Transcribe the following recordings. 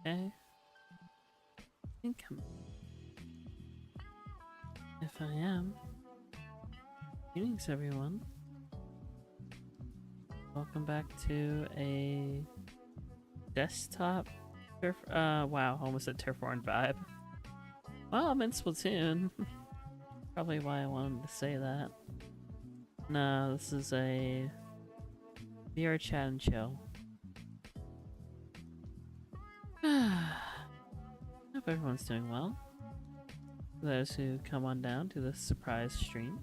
okay? I think I'm... If I am... Greetings, everyone. Welcome back to a desktop turf. Wow, almost a Turfborn vibe. Well, I'm in Splatoon. Probably why I wanted to say that. No, this is a VR chat and chill. Hope everyone's doing well. For those who come on down to the surprise stream.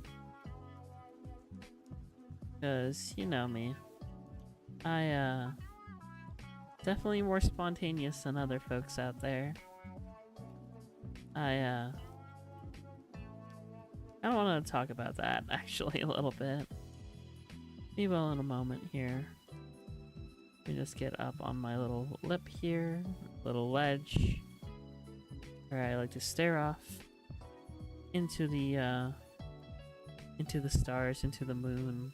Because, you know me. I, definitely more spontaneous than other folks out there. I want to talk about that, actually, a little bit. We will in a moment here. Let me just get up on my little lip here, little ledge, where I like to stare off into the stars, into the moon.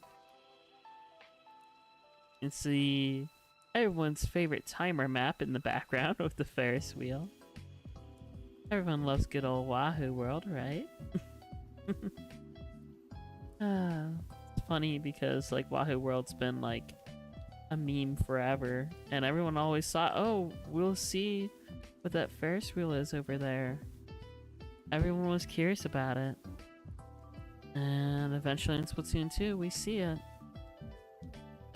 It's the everyone's favorite timer map in the background with the Ferris wheel. Everyone loves good old Wahoo World, right? It's funny because like Wahoo World's been like a meme forever, and everyone always thought, oh, we'll see what that Ferris wheel is over there. Everyone was curious about it. And eventually in Splatoon 2, we see it.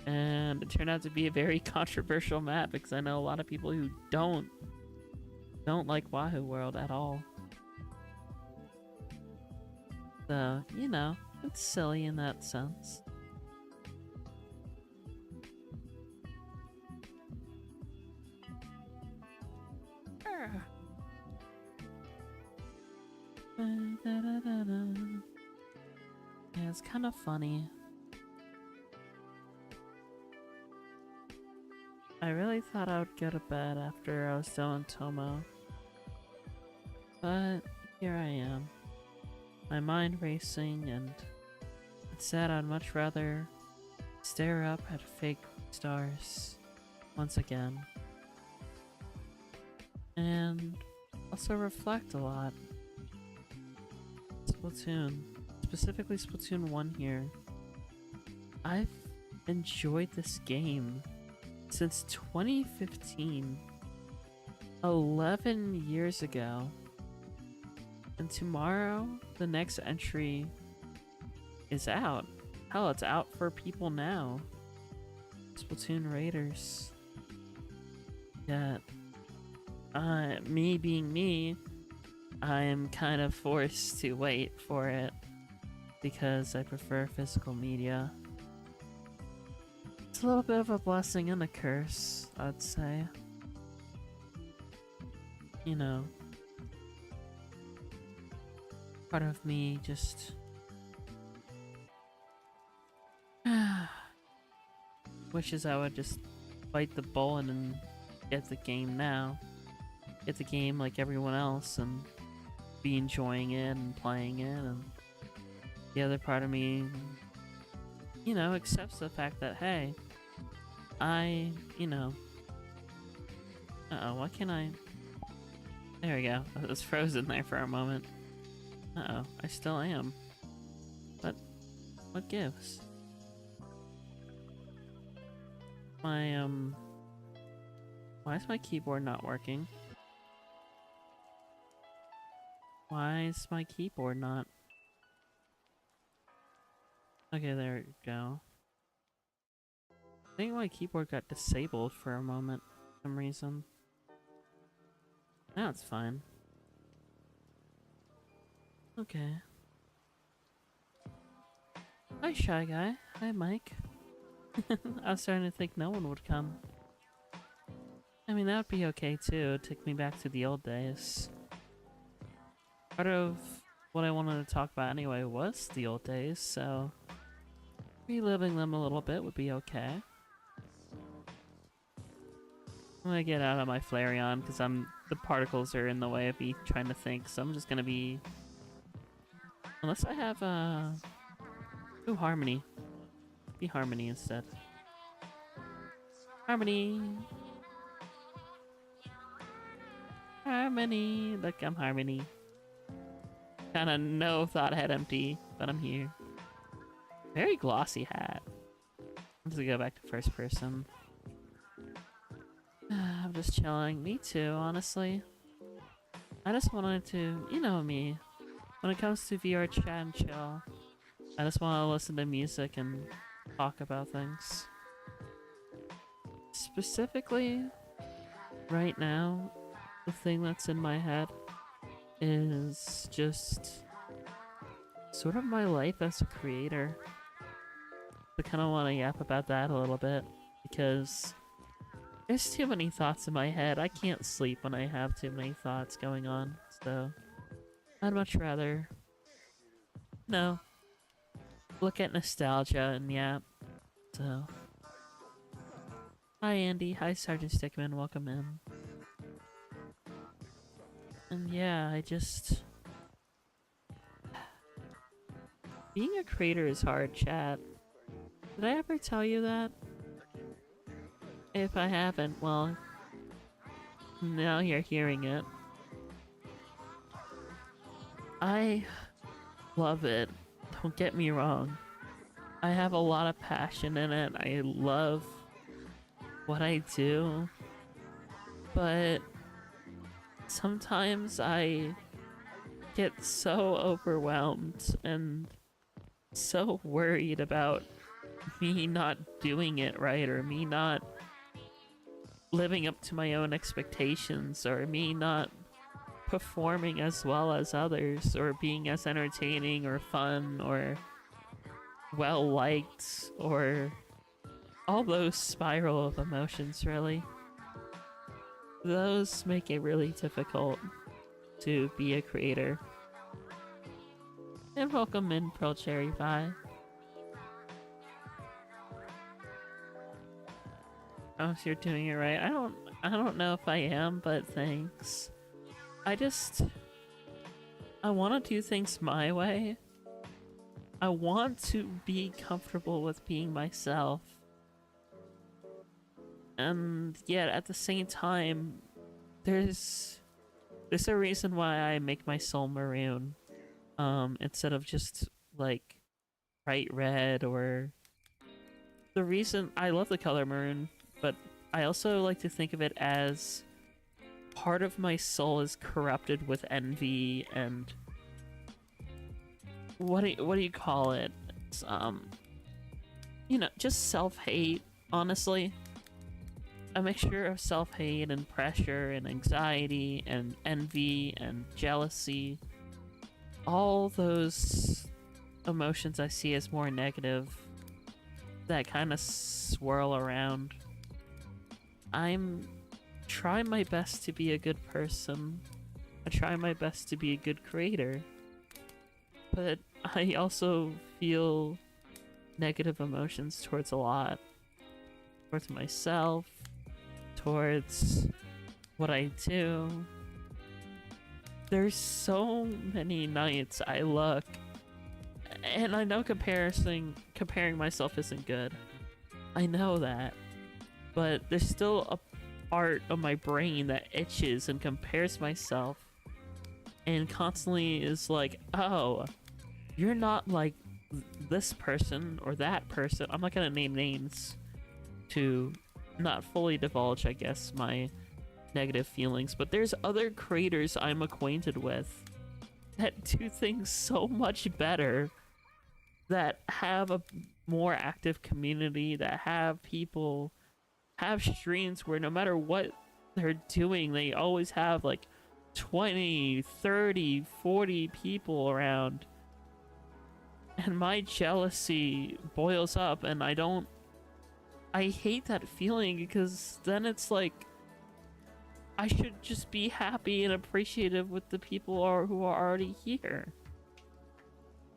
And it turned out to be a very controversial map because I know a lot of people who don't like Wahoo World at all. So, you know, it's silly in that sense. Yeah, it's kind of funny. I really thought I would go to bed after I was done with Tomo. But here I am. My mind racing, and instead I'd much rather stare up at fake stars once again. And also reflect a lot. Splatoon. Specifically Splatoon 1 here. I've enjoyed this game since 2015. 11 years ago. And tomorrow, the next entry is out. Hell, it's out for people now. Splatoon Raiders. Yeah. Me being me, I am kind of forced to wait for it because I prefer physical media. It's a little bit of a blessing and a curse, I'd say. You know, part of me just wishes I would just bite the bullet and get the game now. Get the game like everyone else and be enjoying it and playing it, and the other part of me, you know, accepts the fact that, hey, you know, what can I... There we go. I was frozen there for a moment. I still am. But what gives? My, why is my keyboard not working? Why is my keyboard not... Okay, there we go. I think my keyboard got disabled for a moment for some reason. Now it's fine. Okay. Hi, Shy Guy. Hi, Mike. I was starting to think no one would come. I mean, that would be okay too. It took me back to the old days. Part of what I wanted to talk about anyway was the old days, so reliving them a little bit would be okay. I'm gonna get out of my Flareon because the particles are in the way of me trying to think, so I'm just gonna be... Unless I have, ooh, Harmony. Be Harmony instead. Harmony! Harmony. Look, I'm Harmony. Kinda no thought head empty, but I'm here. Very glossy hat. I'm just gonna go back to first person. I'm just chilling. Me too, honestly. I just wanted to, you know me. When it comes to VR chat and chill, I just want to listen to music and talk about things. Specifically, right now, the thing that's in my head is just sort of my life as a creator. I kind of want to yap about that a little bit because there's too many thoughts in my head. I can't sleep when I have too many thoughts going on, so I'd much rather, no, look at nostalgia and yap. So, hi Andy, hi Sergeant Stickman, welcome in. And yeah, I just... being a creator is hard, chat. Did I ever tell you that? If I haven't, well, now you're hearing it. I love it. Don't get me wrong. I have a lot of passion in it. I love what I do. But sometimes I get so overwhelmed and so worried about me not doing it right, or me not living up to my own expectations, or me not performing as well as others, or being as entertaining or fun or well liked, or all those spiral of emotions, really. Those make it really difficult to be a creator. And welcome in, Pearl Cherry Pie. Oh, so you're doing it right. I don't know if I am, but thanks. I want to do things my way. I want to be comfortable with being myself. And yet at the same time, there's a reason why I make my soul maroon. Instead of just like bright red, or the reason I love the color maroon, but I also like to think of it as part of my soul is corrupted with envy and what do you call it? It's, you know, just self-hate, honestly. A mixture of self-hate and pressure and anxiety and envy and jealousy. All those emotions I see as more negative that kind of swirl around. I'm trying my best to be a good person. I try my best to be a good creator. But I also feel negative emotions towards a lot. Towards myself, towards what I do. There's so many nights I look, and I know comparing myself isn't good. I know that. But there's still a part of my brain that itches and compares myself and constantly is like, oh, you're not like this person or that person. I'm not gonna name names to not fully divulge, I guess, my negative feelings, but there's other creators I'm acquainted with that do things so much better, that have a more active community, that have people, have streams where no matter what they're doing, they always have like 20, 30, 40 people around. And my jealousy boils up, and I hate that feeling, because then it's like I should just be happy and appreciative with the people who are already here.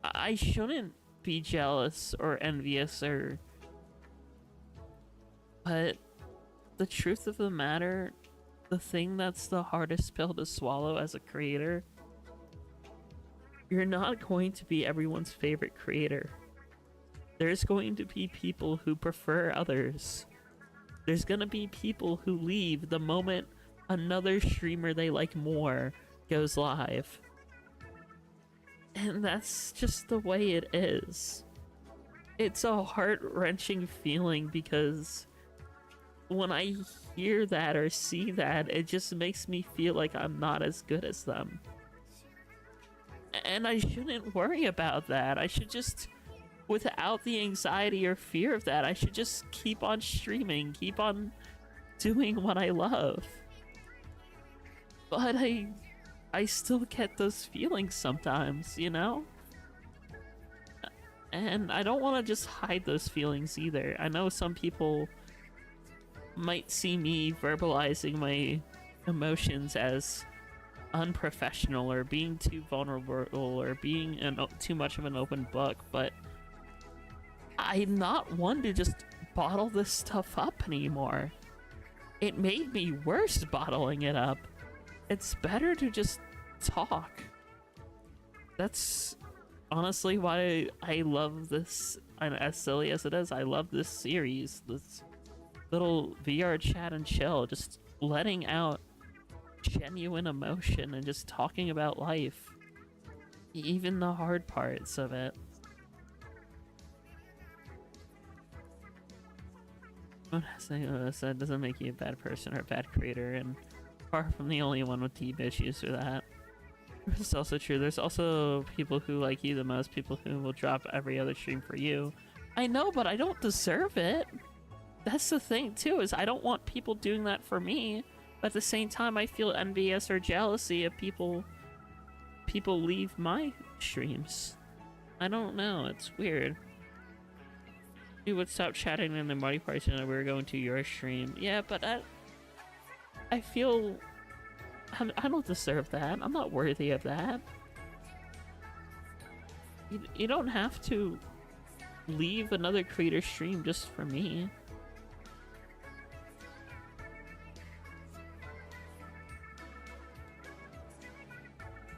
I shouldn't be jealous or envious, or... But the truth of the matter, the thing that's the hardest pill to swallow as a creator, you're not going to be everyone's favorite creator. There's going to be people who prefer others. There's gonna be people who leave the moment another streamer they like more goes live. And that's just the way it is. It's a heart-wrenching feeling because when I hear that or see that, it just makes me feel like I'm not as good as them. And I shouldn't worry about that. I should just, without the anxiety or fear of that, I should just keep on streaming, keep on doing what I love. But I still get those feelings sometimes, you know? And I don't want to just hide those feelings either. I know some people might see me verbalizing my emotions as unprofessional or being too vulnerable or being too much of an open book, but I'm not one to just bottle this stuff up anymore. It made me worse bottling it up. It's better to just talk. That's honestly why I love this, and as silly as it is, I love this series, this little VR chat and chill, just letting out genuine emotion and just talking about life, even the hard parts of it. That doesn't make you a bad person or a bad creator, and far from the only one with deep issues with that. It's also true, there's also people who like you the most, people who will drop every other stream for you. I know, but I don't deserve it. That's the thing too, is I don't want people doing that for me, but at the same time I feel envious or jealousy of people leave my streams. I don't know, it's weird. We would stop chatting in the Marty Party and we were going to your stream. Yeah, but I feel I don't deserve that. I'm not worthy of that. You don't have to leave another creator stream just for me.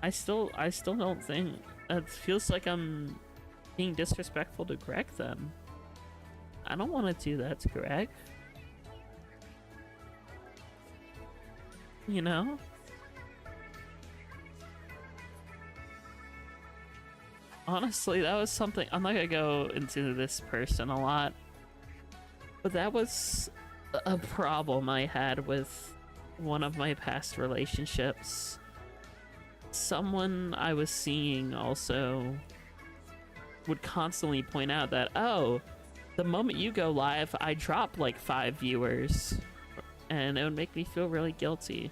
I still don't think it feels like I'm being disrespectful to Greg then. I don't want to do that to Greg. You know? Honestly, that was something, I'm not gonna go into this person a lot, but that was a problem I had with one of my past relationships. Someone I was seeing also would constantly point out that, oh, the moment you go live, I drop like 5 viewers, and it would make me feel really guilty.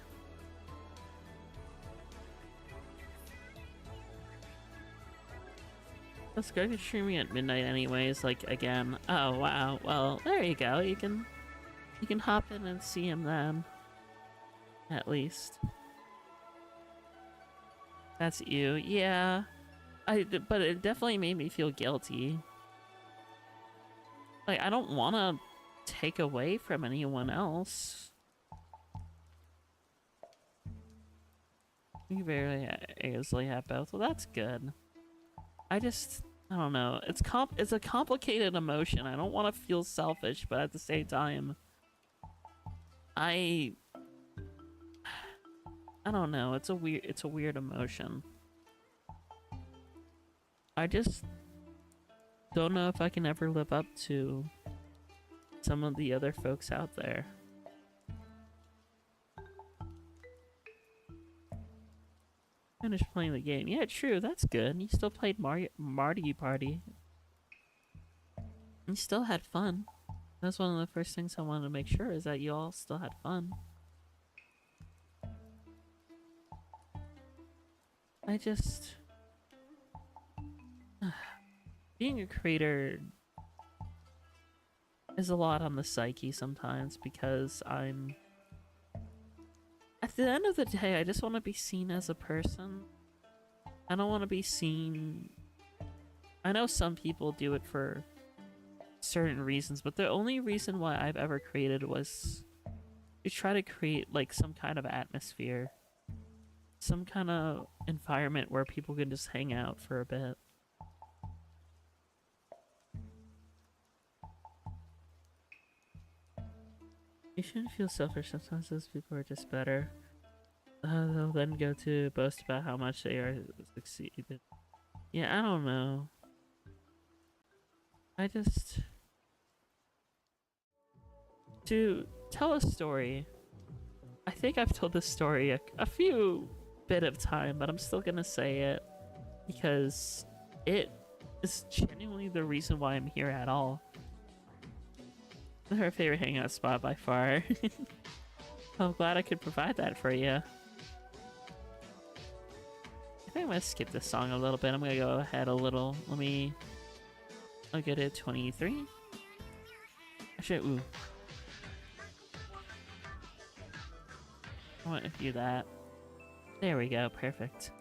That's good. You're streaming at midnight anyways, like, again. Oh, wow. Well, there you go. You can hop in and see him then. At least. That's you. Yeah. But it definitely made me feel guilty. Like, I don't want to take away from anyone else. You very easily have both. Well, that's good. I don't know. It's a complicated emotion. I don't want to feel selfish, but at the same time, I don't know. It's a weird emotion. I just don't know if I can ever live up to some of the other folks out there. Finished playing the game. Yeah, true. That's good. You still played Marty Party. You still had fun. That's one of the first things I wanted to make sure, is that you all still had fun. I just... being a creator is a lot on the psyche sometimes, because I'm... at the end of the day, I just want to be seen as a person. I don't want to be seen... I know some people do it for certain reasons, but the only reason why I've ever created was to try to create like some kind of atmosphere, some kind of environment where people can just hang out for a bit. You shouldn't feel selfish. Sometimes those people are just better. They'll then go to boast about how much they are succeeded. Yeah, I don't know. I just... To tell a story, I think I've told this story a few bit of time, but I'm still gonna say it because it is genuinely the reason why I'm here at all. Her favorite hangout spot by far. I'm glad I could provide that for you. I think I'm gonna skip this song a little bit. I'm gonna go ahead a little. I'll get it 23. Actually, ooh. I want to do that. There we go, perfect.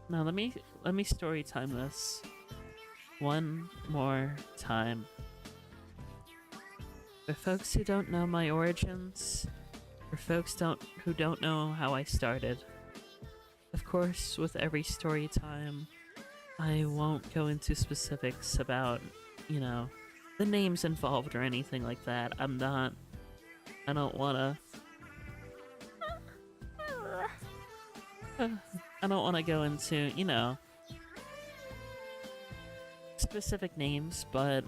Now let me story time this one more time. For folks who don't know my origins, for folks who don't know how I started. Of course, with every story time, I won't go into specifics about, you know, the names involved or anything like that. I don't wanna go into, you know, specific names, but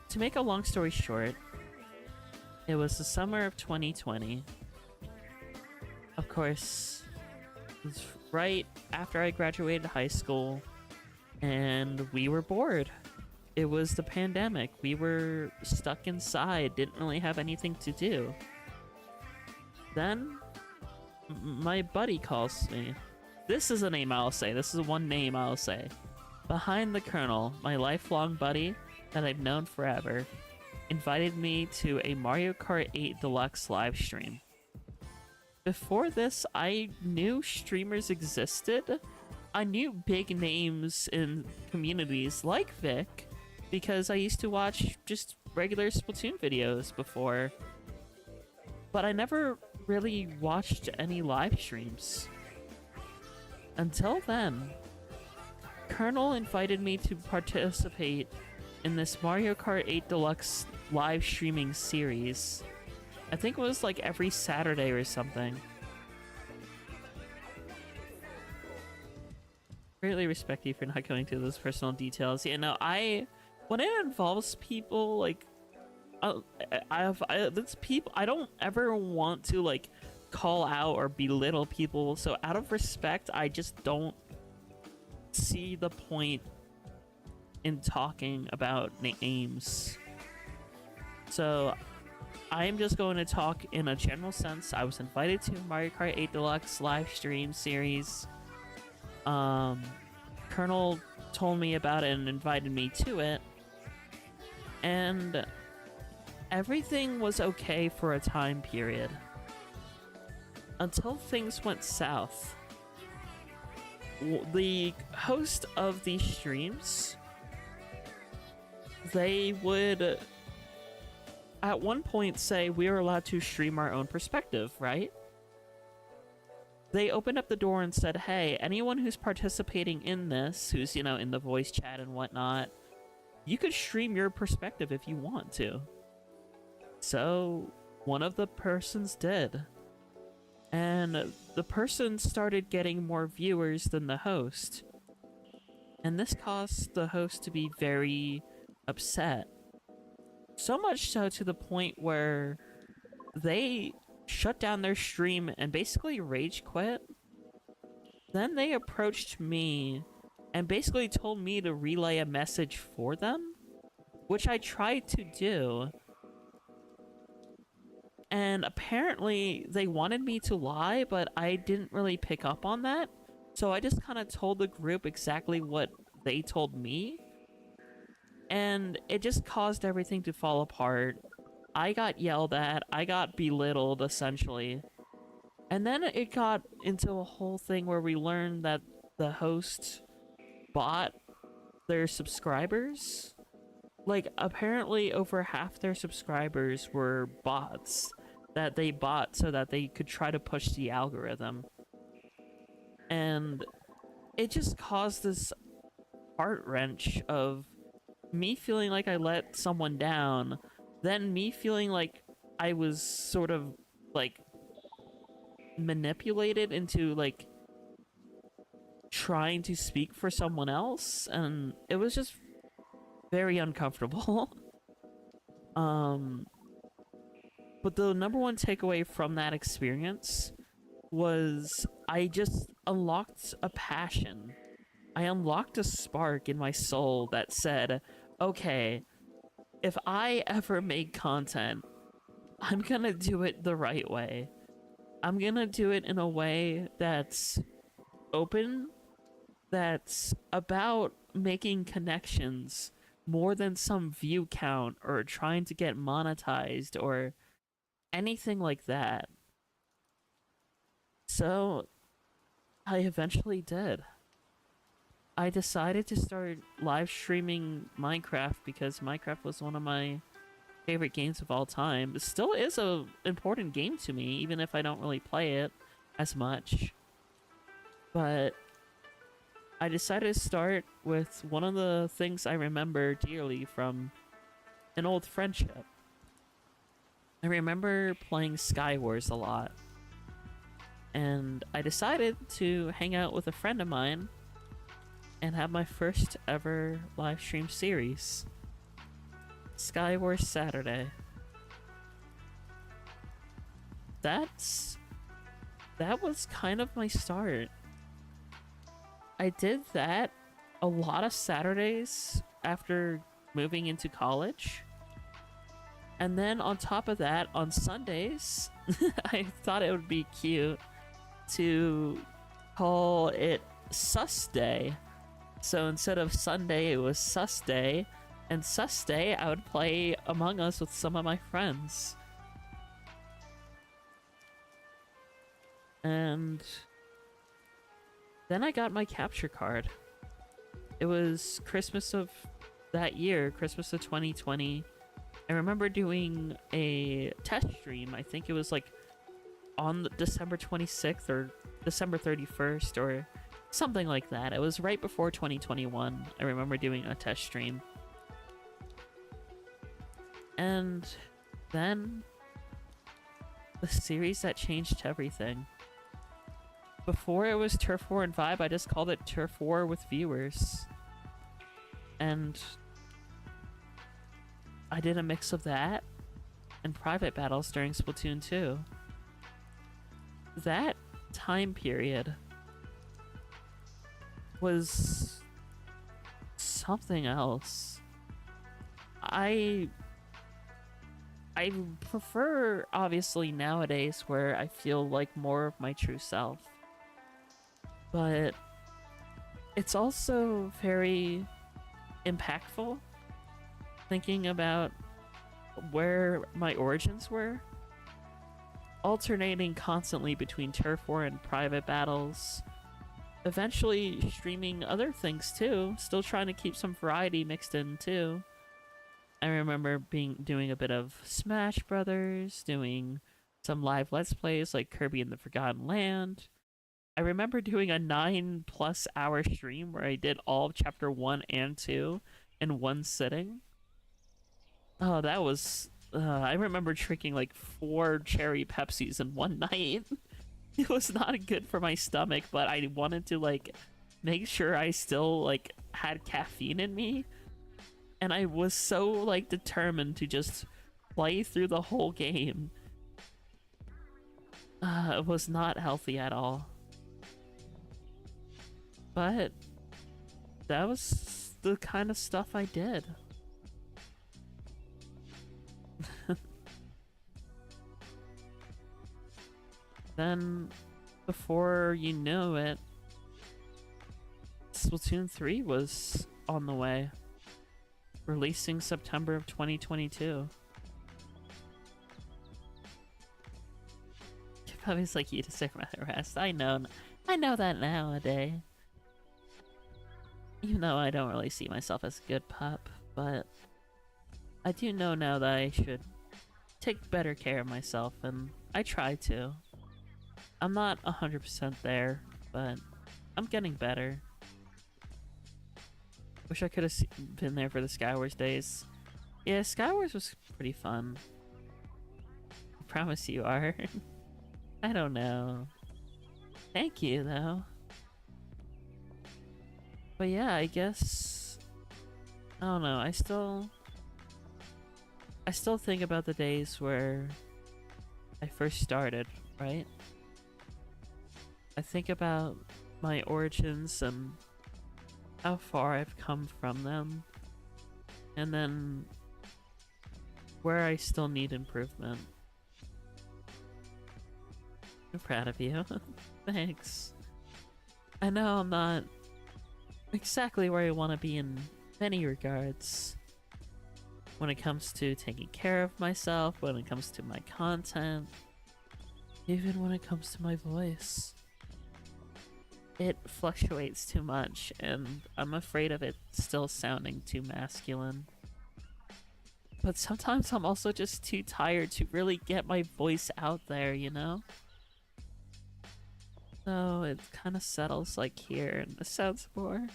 to make a long story short, it was the summer of 2020. Of course, it was right after I graduated high school, and we were bored. It was the pandemic. We were stuck inside, didn't really have anything to do. Then, my buddy calls me. This is a name I'll say. This is one name I'll say. Behind the Colonel, my lifelong buddy that I've known forever, invited me to a Mario Kart 8 Deluxe live stream. Before this, I knew streamers existed. I knew big names in communities like Vic, because I used to watch just regular Splatoon videos before. But I never really watched any live streams. Until then, Colonel invited me to participate in this Mario Kart 8 Deluxe live streaming series. I think it was like every Saturday or something. Greatly respect you for not going into those personal details. You know, when it involves people like, that's people. I don't ever want to like call out or belittle people. So out of respect, I just don't see the point in talking about names. So I'm just going to talk in a general sense. I was invited to Mario Kart 8 Deluxe live stream series. Colonel told me about it and invited me to it. And everything was okay for a time period. Until things went south. The host of these streams, they would at one point say we are allowed to stream our own perspective, right? They opened up the door and said, hey, anyone who's participating in this, who's, you know, in the voice chat and whatnot, you could stream your perspective if you want to. So one of the persons did. And the person started getting more viewers than the host. And this caused the host to be very upset. So much so to the point where they shut down their stream and basically rage quit. Then they approached me and basically told me to relay a message for them, which I tried to do. And apparently they wanted me to lie, but I didn't really pick up on that. So I just kind of told the group exactly what they told me. And it just caused everything to fall apart. I got yelled at. I got belittled, essentially. And then it got into a whole thing where we learned that the host bought their subscribers. Like, apparently over half their subscribers were bots that they bought so that they could try to push the algorithm. And it just caused this heart wrench of me feeling like I let someone down, then me feeling like I was sort of like manipulated into like trying to speak for someone else, and it was just very uncomfortable. um but the number one takeaway from that experience was I just unlocked a passion. I unlocked a spark in my soul that said, okay, if I ever make content, I'm gonna do it the right way. I'm gonna do it in a way that's open, that's about making connections more than some view count or trying to get monetized or anything like that. So I eventually did. I decided to start live streaming Minecraft because Minecraft was one of my favorite games of all time. It still is a important game to me, even if I don't really play it as much. But I decided to start with one of the things I remember dearly from an old friendship. I remember playing Skywars a lot. And I decided to hang out with a friend of mine and have my first ever live stream series. Skywars Saturday. That was kind of my start. I did that a lot of Saturdays after moving into college. And then on top of that, on Sundays, I thought it would be cute to call it Sus Day. So instead of Sunday, it was Sus Day. And Sus Day, I would play Among Us with some of my friends. And then I got my capture card. It was Christmas of that year, Christmas of 2020. I remember doing a test stream. I think it was like on December 26th or December 31st or something like that. It was right before 2021. I remember doing a test stream. And then the series that changed everything. Before it was Turf War and Vibe, I just called it Turf War with viewers. And I did a mix of that and private battles during Splatoon 2. That time period was something else. I prefer, obviously, nowadays where I feel like more of my true self. But it's also very impactful thinking about where my origins were. Alternating constantly between turf war and private battles. Eventually streaming other things too. Still trying to keep some variety mixed in too. I remember doing a bit of Smash Brothers, doing some live Let's Plays like Kirby and the Forgotten Land. I remember doing a 9+ hour stream where I did all of Chapter 1 and 2 in one sitting. Oh, that was... I remember drinking like 4 cherry Pepsis in one night. It was not good for my stomach, but I wanted to like make sure I still like had caffeine in me. And I was so like determined to just play through the whole game. It was not healthy at all. But that was the kind of stuff I did. Then, before you knew it, Splatoon 3 was on the way. Releasing September of 2022. Puppy's like, you deserve my rest. I know that nowadays. Even though I don't really see myself as a good pup, but I do know now that I should take better care of myself, and I try to. I'm not 100% there, but I'm getting better. Wish I could have been there for the Skywars days. Yeah, Skywars was pretty fun. I promise you are. I don't know. Thank you, though. But yeah, I guess... I don't know, I still think about the days where I first started, right? I think about my origins and how far I've come from them. And then where I still need improvement. I'm proud of you. Thanks. I know I'm not exactly where I want to be in many regards. When it comes to taking care of myself, when it comes to my content, even when it comes to my voice. It fluctuates too much, and I'm afraid of it still sounding too masculine. But sometimes I'm also just too tired to really get my voice out there, you know? So it kind of settles like here, and this sounds more...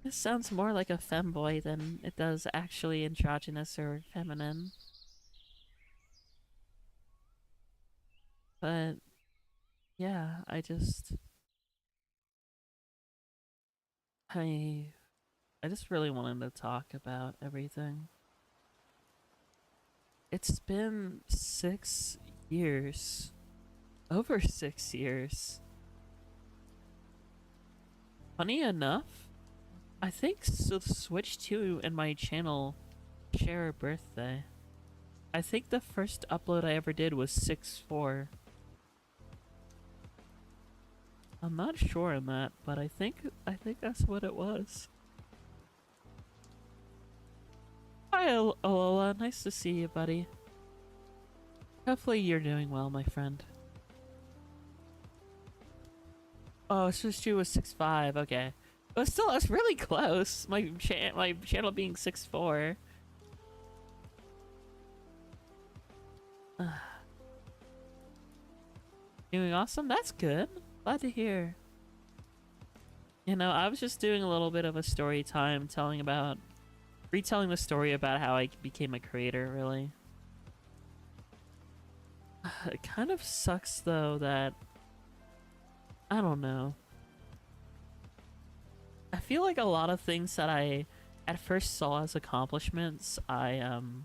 It sounds more like a femboy than it does actually androgynous or feminine. But yeah, I just really wanted to talk about everything. It's been 6 years. Over 6 years. Funny enough, I think so Switch 2 and my channel share a birthday. I think the first upload I ever did was 6/4. I'm not sure on that, but I think that's what it was. Hi, Alola. Nice to see you, buddy. Hopefully you're doing well, my friend. Oh, Switch 2 was 6/5. Okay. But still, that's really close. My channel being 6/4. Doing awesome? That's good. Glad to hear. You know, I was just doing a little bit of a story time retelling the story about how I became a creator, really. It kind of sucks, though, that... I don't know. I feel like a lot of things that I at first saw as accomplishments, I've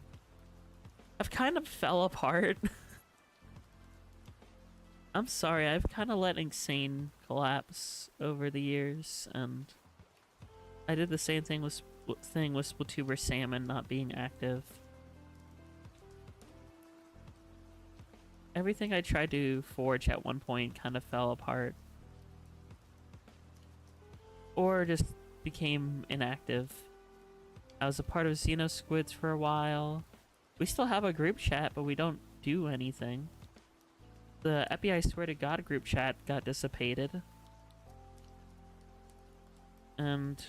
kind of fell apart. I'm sorry, I've kind of let Insane collapse over the years, and I did the same thing with Splatoon Salmon not being active. Everything I tried to forge at one point kind of fell apart. Or just became inactive. I was a part of Xenosquids for a while. We still have a group chat, but we don't do anything. The Epi I Swear to God group chat got dissipated. And,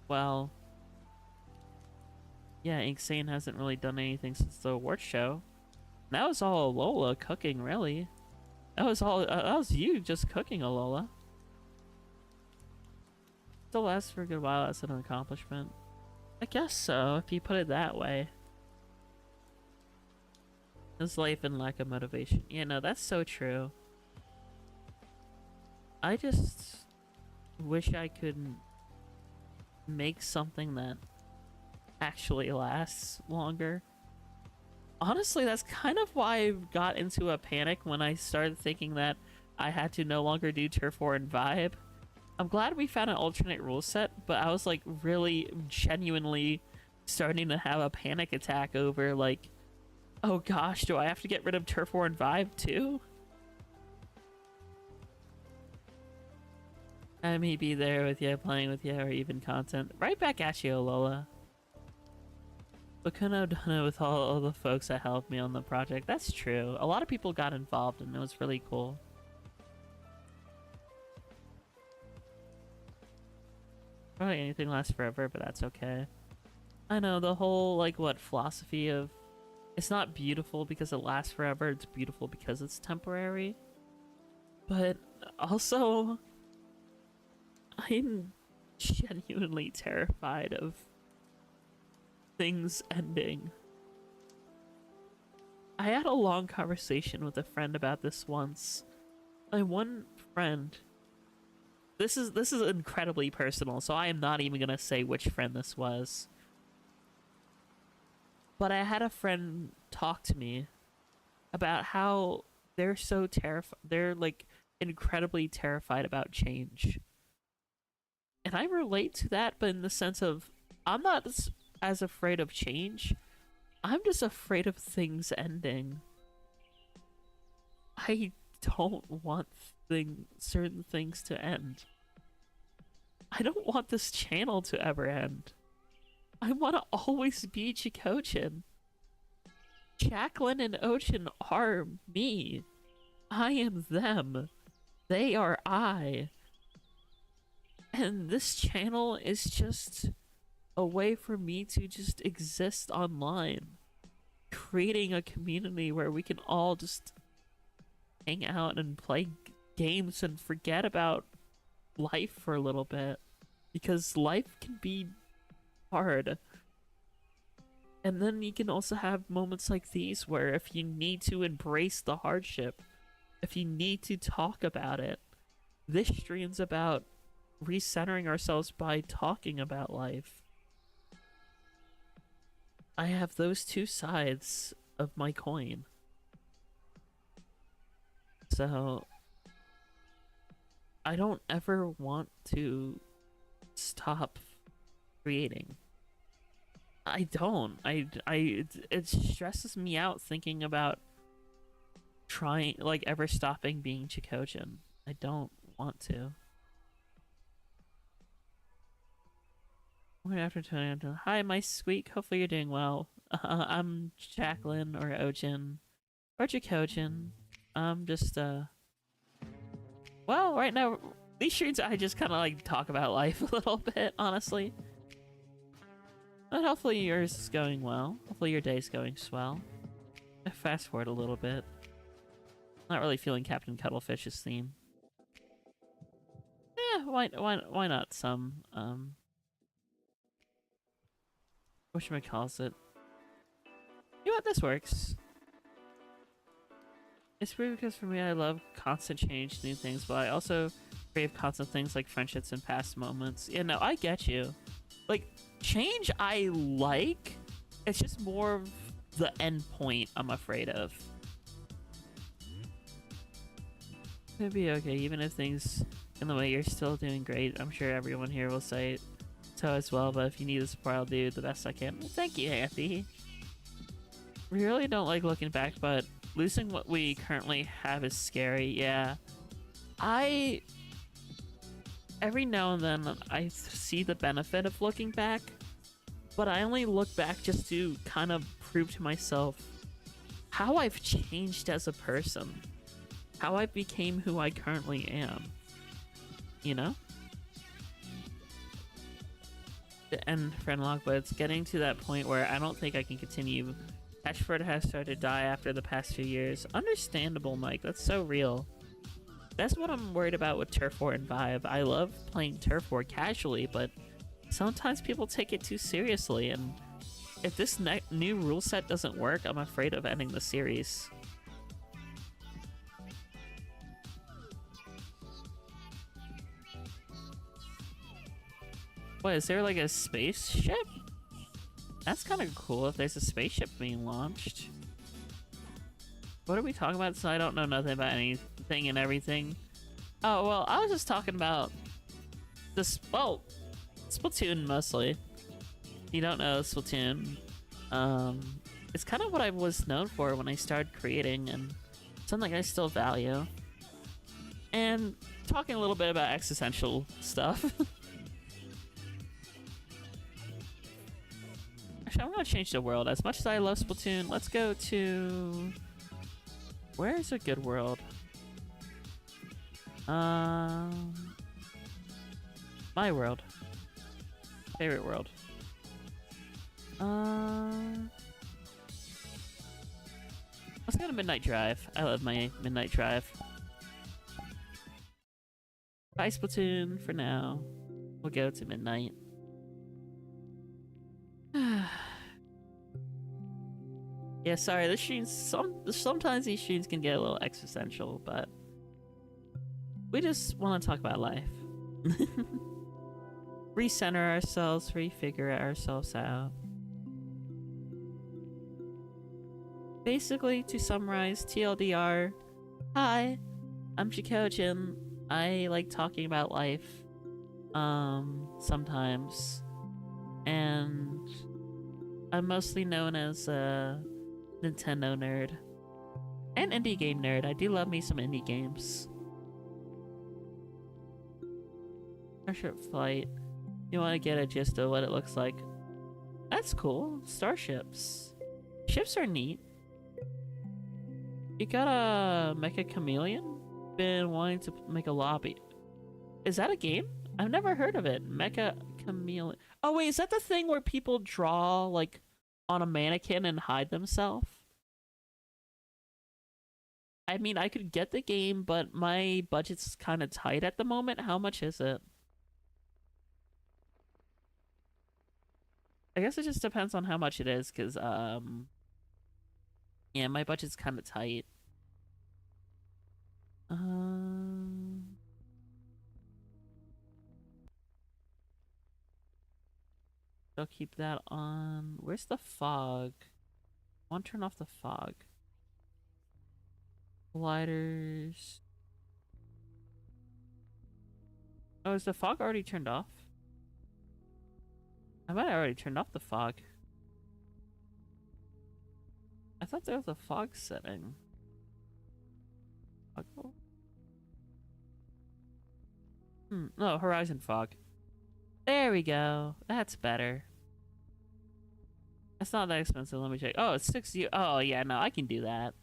well... yeah, Insane hasn't really done anything since the award show. That was all Alola cooking, really. That was you just cooking, Alola. Still lasts for a good while as an accomplishment. I guess so, if you put it that way. His life and lack of motivation. Yeah, no, that's so true. I just wish I could make something that actually lasts longer. Honestly, that's kind of why I got into a panic when I started thinking that I had to no longer do Turf War and Vibe. I'm glad we found an alternate rule set, but I was like really genuinely starting to have a panic attack over like, oh gosh, do I have to get rid of Turf War and Vibe too? I may be there with you, playing with you, or even content. Right back at you, Lola. But couldn't have done it with all the folks that helped me on the project. That's true. A lot of people got involved and it was really cool. Probably anything lasts forever, but that's okay. I know, the whole, like, what, philosophy of... It's not beautiful because it lasts forever, it's beautiful because it's temporary. But also... genuinely terrified of things ending. I had a long conversation with a friend about this once. My one friend, this is incredibly personal, so I am not even gonna say which friend this was. But I had a friend talk to me about how they're so terrified. They're like incredibly terrified about change. And I relate to that, but in the sense of I'm not as afraid of change. I'm just afraid of things ending. I don't want certain things to end. I don't want this channel to ever end. I want to always be Jackogień. Jacqueline and Ocean are me. I am them. They are I. And this channel is just a way for me to just exist online. Creating a community where we can all just hang out and play games and forget about life for a little bit. Because life can be hard. And then you can also have moments like these where if you need to embrace the hardship, if you need to talk about it, this stream's about recentering ourselves by talking about life. I have those two sides of my coin. So I don't ever want to stop creating. I don't. It stresses me out thinking about trying, like, ever stopping being Jackogień. I don't want to. Right after 20, hi, my squeak. Hopefully you're doing well. I'm Jacqueline or Ojin or Jackogień. I'm just well, right now these streams I just kind of like talk about life a little bit, honestly. But hopefully yours is going well. Hopefully your day's going swell. I fast forward a little bit. Not really feeling Captain Cuttlefish's theme. Yeah, why not some whatchamacallit. You know what, this works. It's weird because for me I love constant change, new things, but I also crave constant things like friendships and past moments. Yeah, no, I get you. Like, change I like, it's just more of the end point I'm afraid of. It'd be okay, even if things in the way you're still doing great. I'm sure everyone here will say so as well, but if you need the support, I'll do the best I can. Well, thank you, Anthony. We really don't like looking back, but losing what we currently have is scary, yeah. Every now and then I see the benefit of looking back, but I only look back just to kind of prove to myself how I've changed as a person. How I became who I currently am. You know? And friend log, but it's getting to that point where I don't think I can continue. Ashford has started to die after the past few years. Understandable, Mike. That's so real. That's what I'm worried about with Turf War and Vibe. I love playing Turf War casually, but sometimes people take it too seriously, and if this new rule set doesn't work, I'm afraid of ending the series. What, is there like a spaceship? That's kind of cool if there's a spaceship being launched. What are we talking about? So I don't know nothing about anything and everything. Oh, well, I was just talking about this, well, Splatoon mostly. You don't know Splatoon. It's kind of what I was known for when I started creating, and something I still value. And talking a little bit about existential stuff. Actually, I'm gonna change the world. As much as I love Splatoon, let's go to... Where's a good world? My world. Favorite world. Let's go to Midnight Drive. I love my Midnight Drive. Bye, Splatoon, for now. We'll go to midnight. Yeah, sorry, this stream's sometimes these streams can get a little existential, but we just want to talk about life. Recenter ourselves, refigure ourselves out. Basically, to summarize, TLDR, hi, I'm Jackogień. I like talking about life, sometimes, and I'm mostly known as a Nintendo nerd and indie game nerd. I do love me some indie games. Starship flight. You want to get a gist of what it looks like? That's cool. Starships. Ships are neat. You got a Mecha Chameleon? Been wanting to make a lobby. Is that a game? I've never heard of it. Mecha Chameleon. Oh wait, is that the thing where people draw like on a mannequin and hide themselves? I mean, I could get the game, but my budget's kind of tight at the moment. How much is it? I guess it just depends on how much it is, because, yeah, my budget's kind of tight. I'll keep that on. Where's the fog? I want to turn off the fog. Gliders. Oh, is the fog already turned off? I might have already turned off the fog. I thought there was a fog setting. No, horizon fog. There we go. That's better. It's not that expensive. Let me check. Oh, it's 60. Oh, yeah, no, I can do that.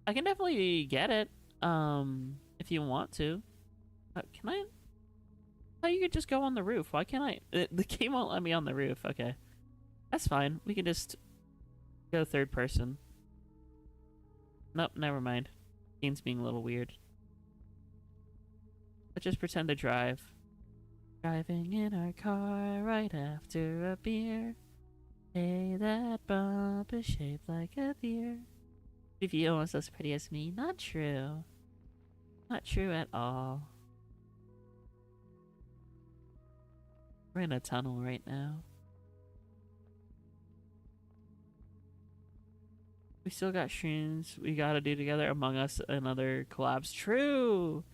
I can definitely get it. If you want to. Can I? Oh, you could just go on the roof. Why can't I? The game won't let me on the roof. Okay. That's fine. We can just go third person. Nope, never mind. Game's being a little weird. Let's just pretend to drive. Driving in our car right after a beer. Hey, that bump is shaped like a deer. If you almost as pretty as me, not true. Not true at all. We're in a tunnel right now. We still got streams we gotta do together. Among Us and other collabs. True!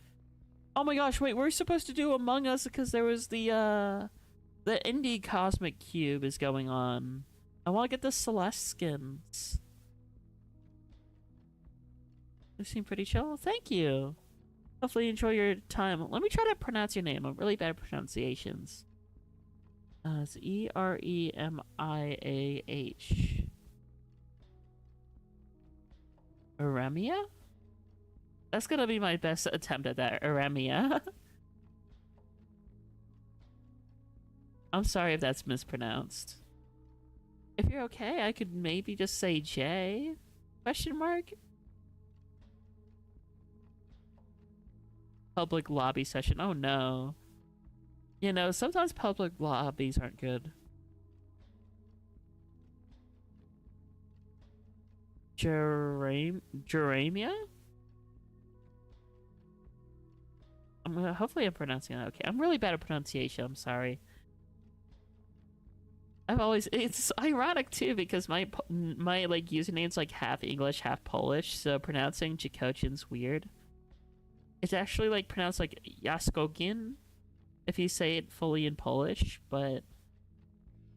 Oh my gosh, wait, we're supposed to do Among Us because there was the Indie Cosmic Cube is going on. I want to get the Celeste skins. They seem pretty chill. Thank you. Hopefully you enjoy your time. Let me try to pronounce your name. I'm really bad at pronunciations. It's E-R-E-M-I-A-H. Eremia? That's gonna be my best attempt at that. Eremia. I'm sorry if that's mispronounced. If you're okay, I could maybe just say J? Question mark? Public lobby session. Oh no. You know, sometimes public lobbies aren't good. Geramia? Hopefully I'm pronouncing that okay. I'm really bad at pronunciation, I'm sorry. It's ironic too because my like username's like half English, half Polish, so pronouncing Jackogię's weird. It's actually like pronounced like Jackogień if you say it fully in Polish, but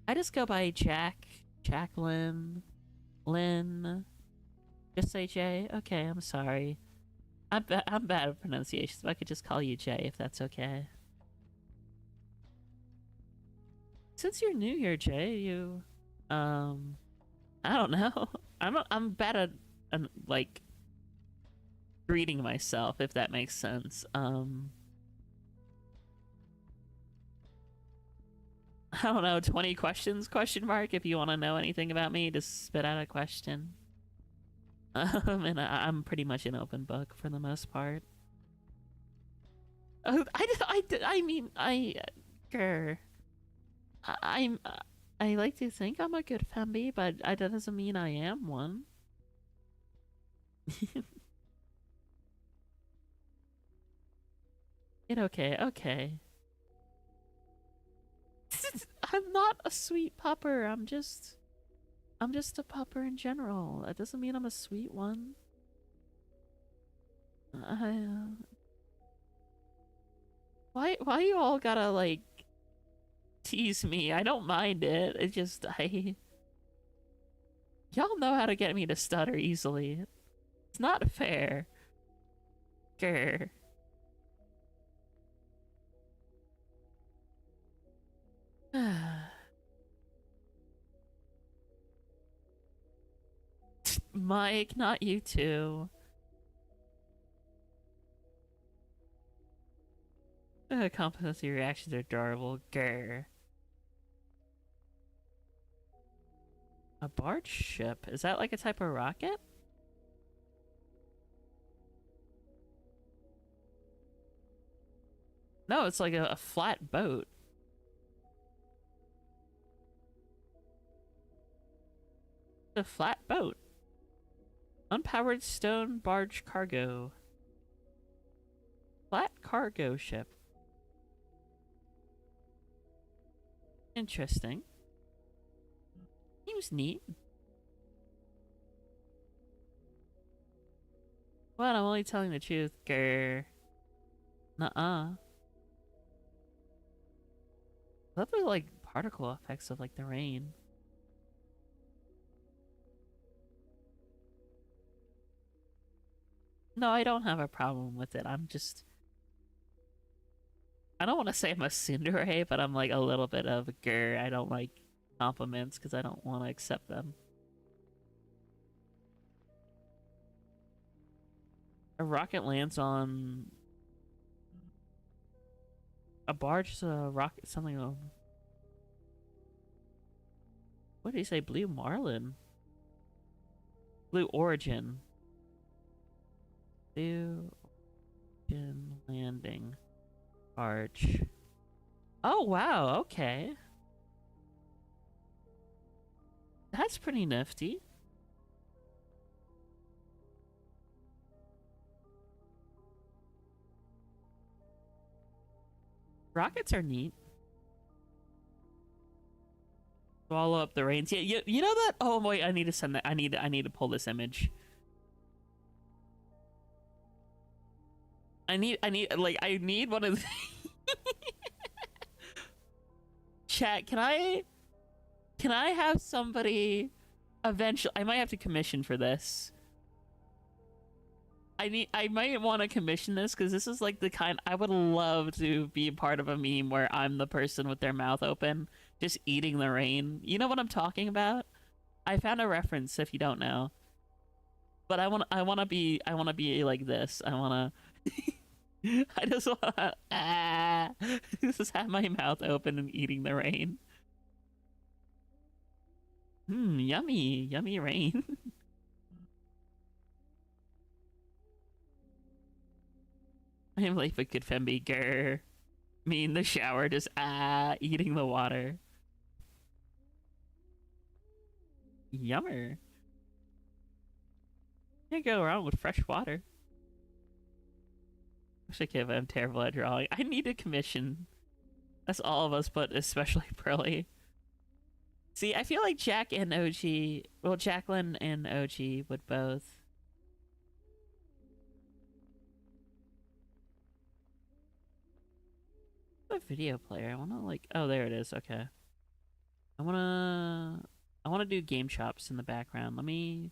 I just go by Jack, Jacqueline, Lynn. Just say Jay? Okay, I'm sorry. I'm bad at pronunciation, so I could just call you Jay if that's okay. Since you're new here, Jay, you I don't know. I'm bad at like greeting myself, if that makes sense. I don't know, 20 questions question mark if you want to know anything about me, just spit out a question. And I'm pretty much an open book for the most part. I mean, Grr. I'm. I like to think I'm a good femby, but that doesn't mean I am one. Okay, okay. I'm not a sweet pupper. I'm just a pupper in general. That doesn't mean I'm a sweet one. Why you all gotta like tease me? I don't mind it. It just y'all know how to get me to stutter easily. It's not fair. Grr. Mike, not you too. Competency reactions are adorable. Grr. A barge ship? Is that like a type of rocket? No, it's like a flat boat. A flat boat. Unpowered stone barge cargo. Flat cargo ship. Interesting. Seems neat. Well, I'm only telling the truth. Grr. Nuh-uh. I love the like particle effects of like the rain. No, I don't have a problem with it. I don't want to say I'm a tsundere, but I'm like a little bit of a grr. I don't like compliments because I don't want to accept them. A rocket lands on a barge. Is a rocket something. What did he say? Blue Marlin. Blue Origin. Blue Origin landing. Barge. Oh, wow. Okay. That's pretty nifty. Rockets are neat. Swallow up the reins. Yeah, you know that? Oh, wait. I need to send that. I need to pull this image. I need one of the chat. Can I have somebody eventually? I might have to commission for this. I might want to commission this because this is like the kind I would love to be a part of a meme where I'm the person with their mouth open, just eating the rain. You know what I'm talking about? I found a reference if you don't know. But I want to be like this. I just want to just have my mouth open and eating the rain. Yummy, yummy rain. I am like a good femby. Grr. Me in the shower, just eating the water. Yummer. Can't go wrong with fresh water. Wish I could, but I'm terrible at drawing. I need a commission. That's all of us, but especially Pearly. See, I feel like Jack and OG, well, Jacqueline and OG would both. A video player. I wanna like, oh, there it is. Okay. I wanna do Game Chops in the background. Let me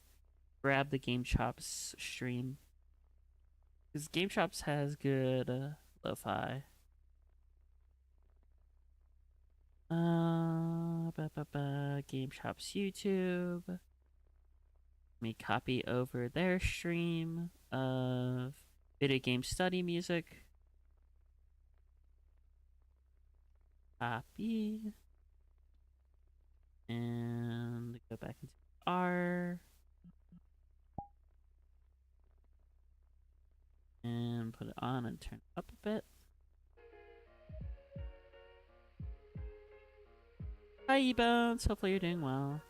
grab the Game Chops stream. Because Game Chops has good lo-fi. Game Chops YouTube. Let me copy over their stream of video game study music. Copy. And go back into R. And put it on and turn it up a bit. Hi, E-Bones. Hopefully you're doing well.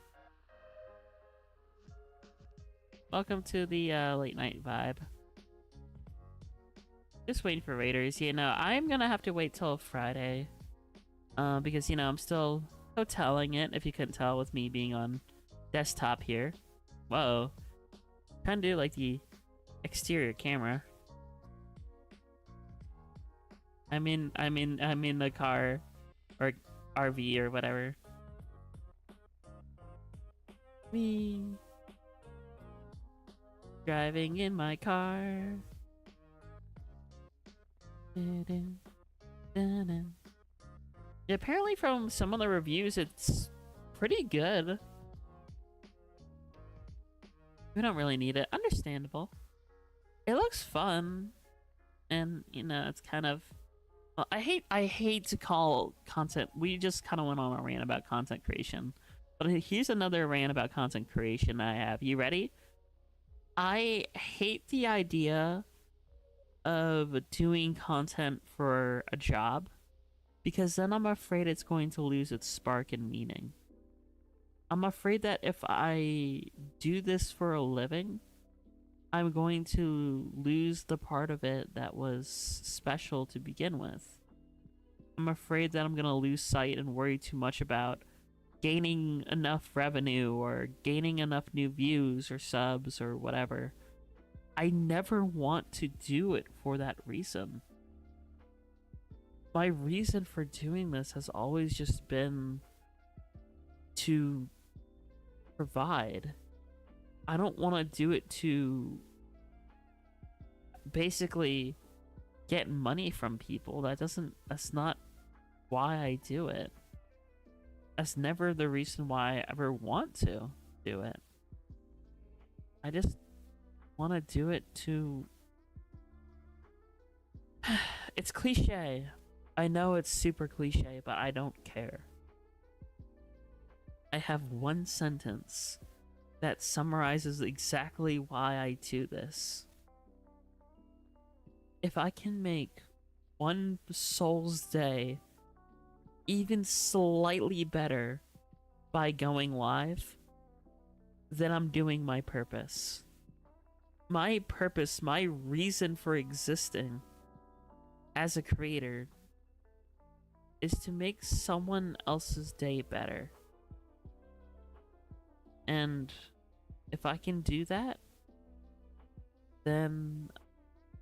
Welcome to the late night vibe. Just waiting for raiders. You know, I'm gonna have to wait till Friday. Because, you know, I'm still hoteling it, if you couldn't tell with me being on desktop here. Whoa. Trying to do, like, the exterior camera. I'm in the car, or RV or whatever. Me. Driving in my car. Yeah, apparently from some of the reviews, it's pretty good. We don't really need it. Understandable. It looks fun. And, you know, it's kind of... Well, I hate to call content... We just kind of went on a rant about content creation. But here's another rant about content creation I have. You ready? I hate the idea of doing content for a job, because then I'm afraid it's going to lose its spark and meaning. I'm afraid that if I do this for a living, I'm going to lose the part of it that was special to begin with. I'm afraid that I'm going to lose sight and worry too much about gaining enough revenue or gaining enough new views or subs or whatever. I never want to do it for that reason. My reason for doing this has always just been to provide. I don't want to do it to basically get money from people. That's not why I do it. That's never the reason why I ever want to do it. I just want to do it to... It's cliche. I know it's super cliche, but I don't care. I have one sentence that summarizes exactly why I do this. If I can make one soul's day even slightly better by going live, then I'm doing my purpose. My purpose, my reason for existing as a creator is to make someone else's day better. And if I can do that, then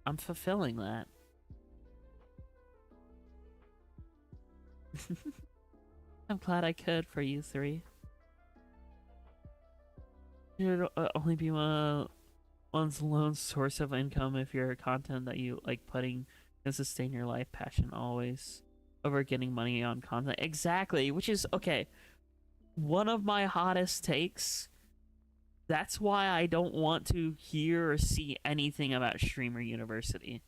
I'm fulfilling that. I'm glad I could for you three. You'd only be one's lone source of income if you're content that you like putting and sustain your life passion always over getting money on content. Exactly, which is okay. One of my hottest takes. That's why I don't want to hear or see anything about Streamer University.